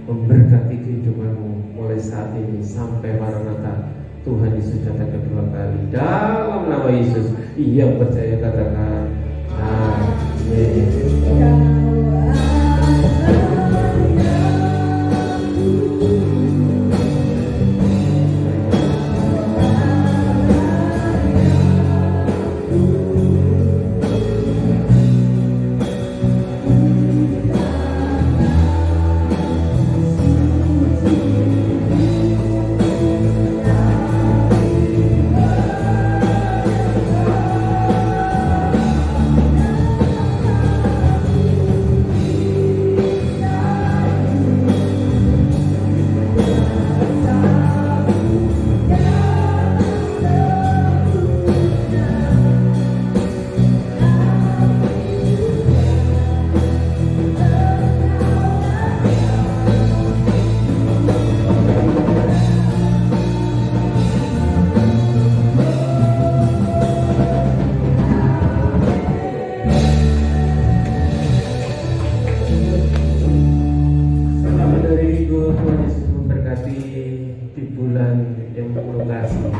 memberkati kehidupanmu mulai saat ini sampai Maranatha Tuhan Yesus datang kedua kali. Dalam nama Yesus yang percaya katakan amin. Tuhan Yesus memberkati di bulan yang penuh kasih.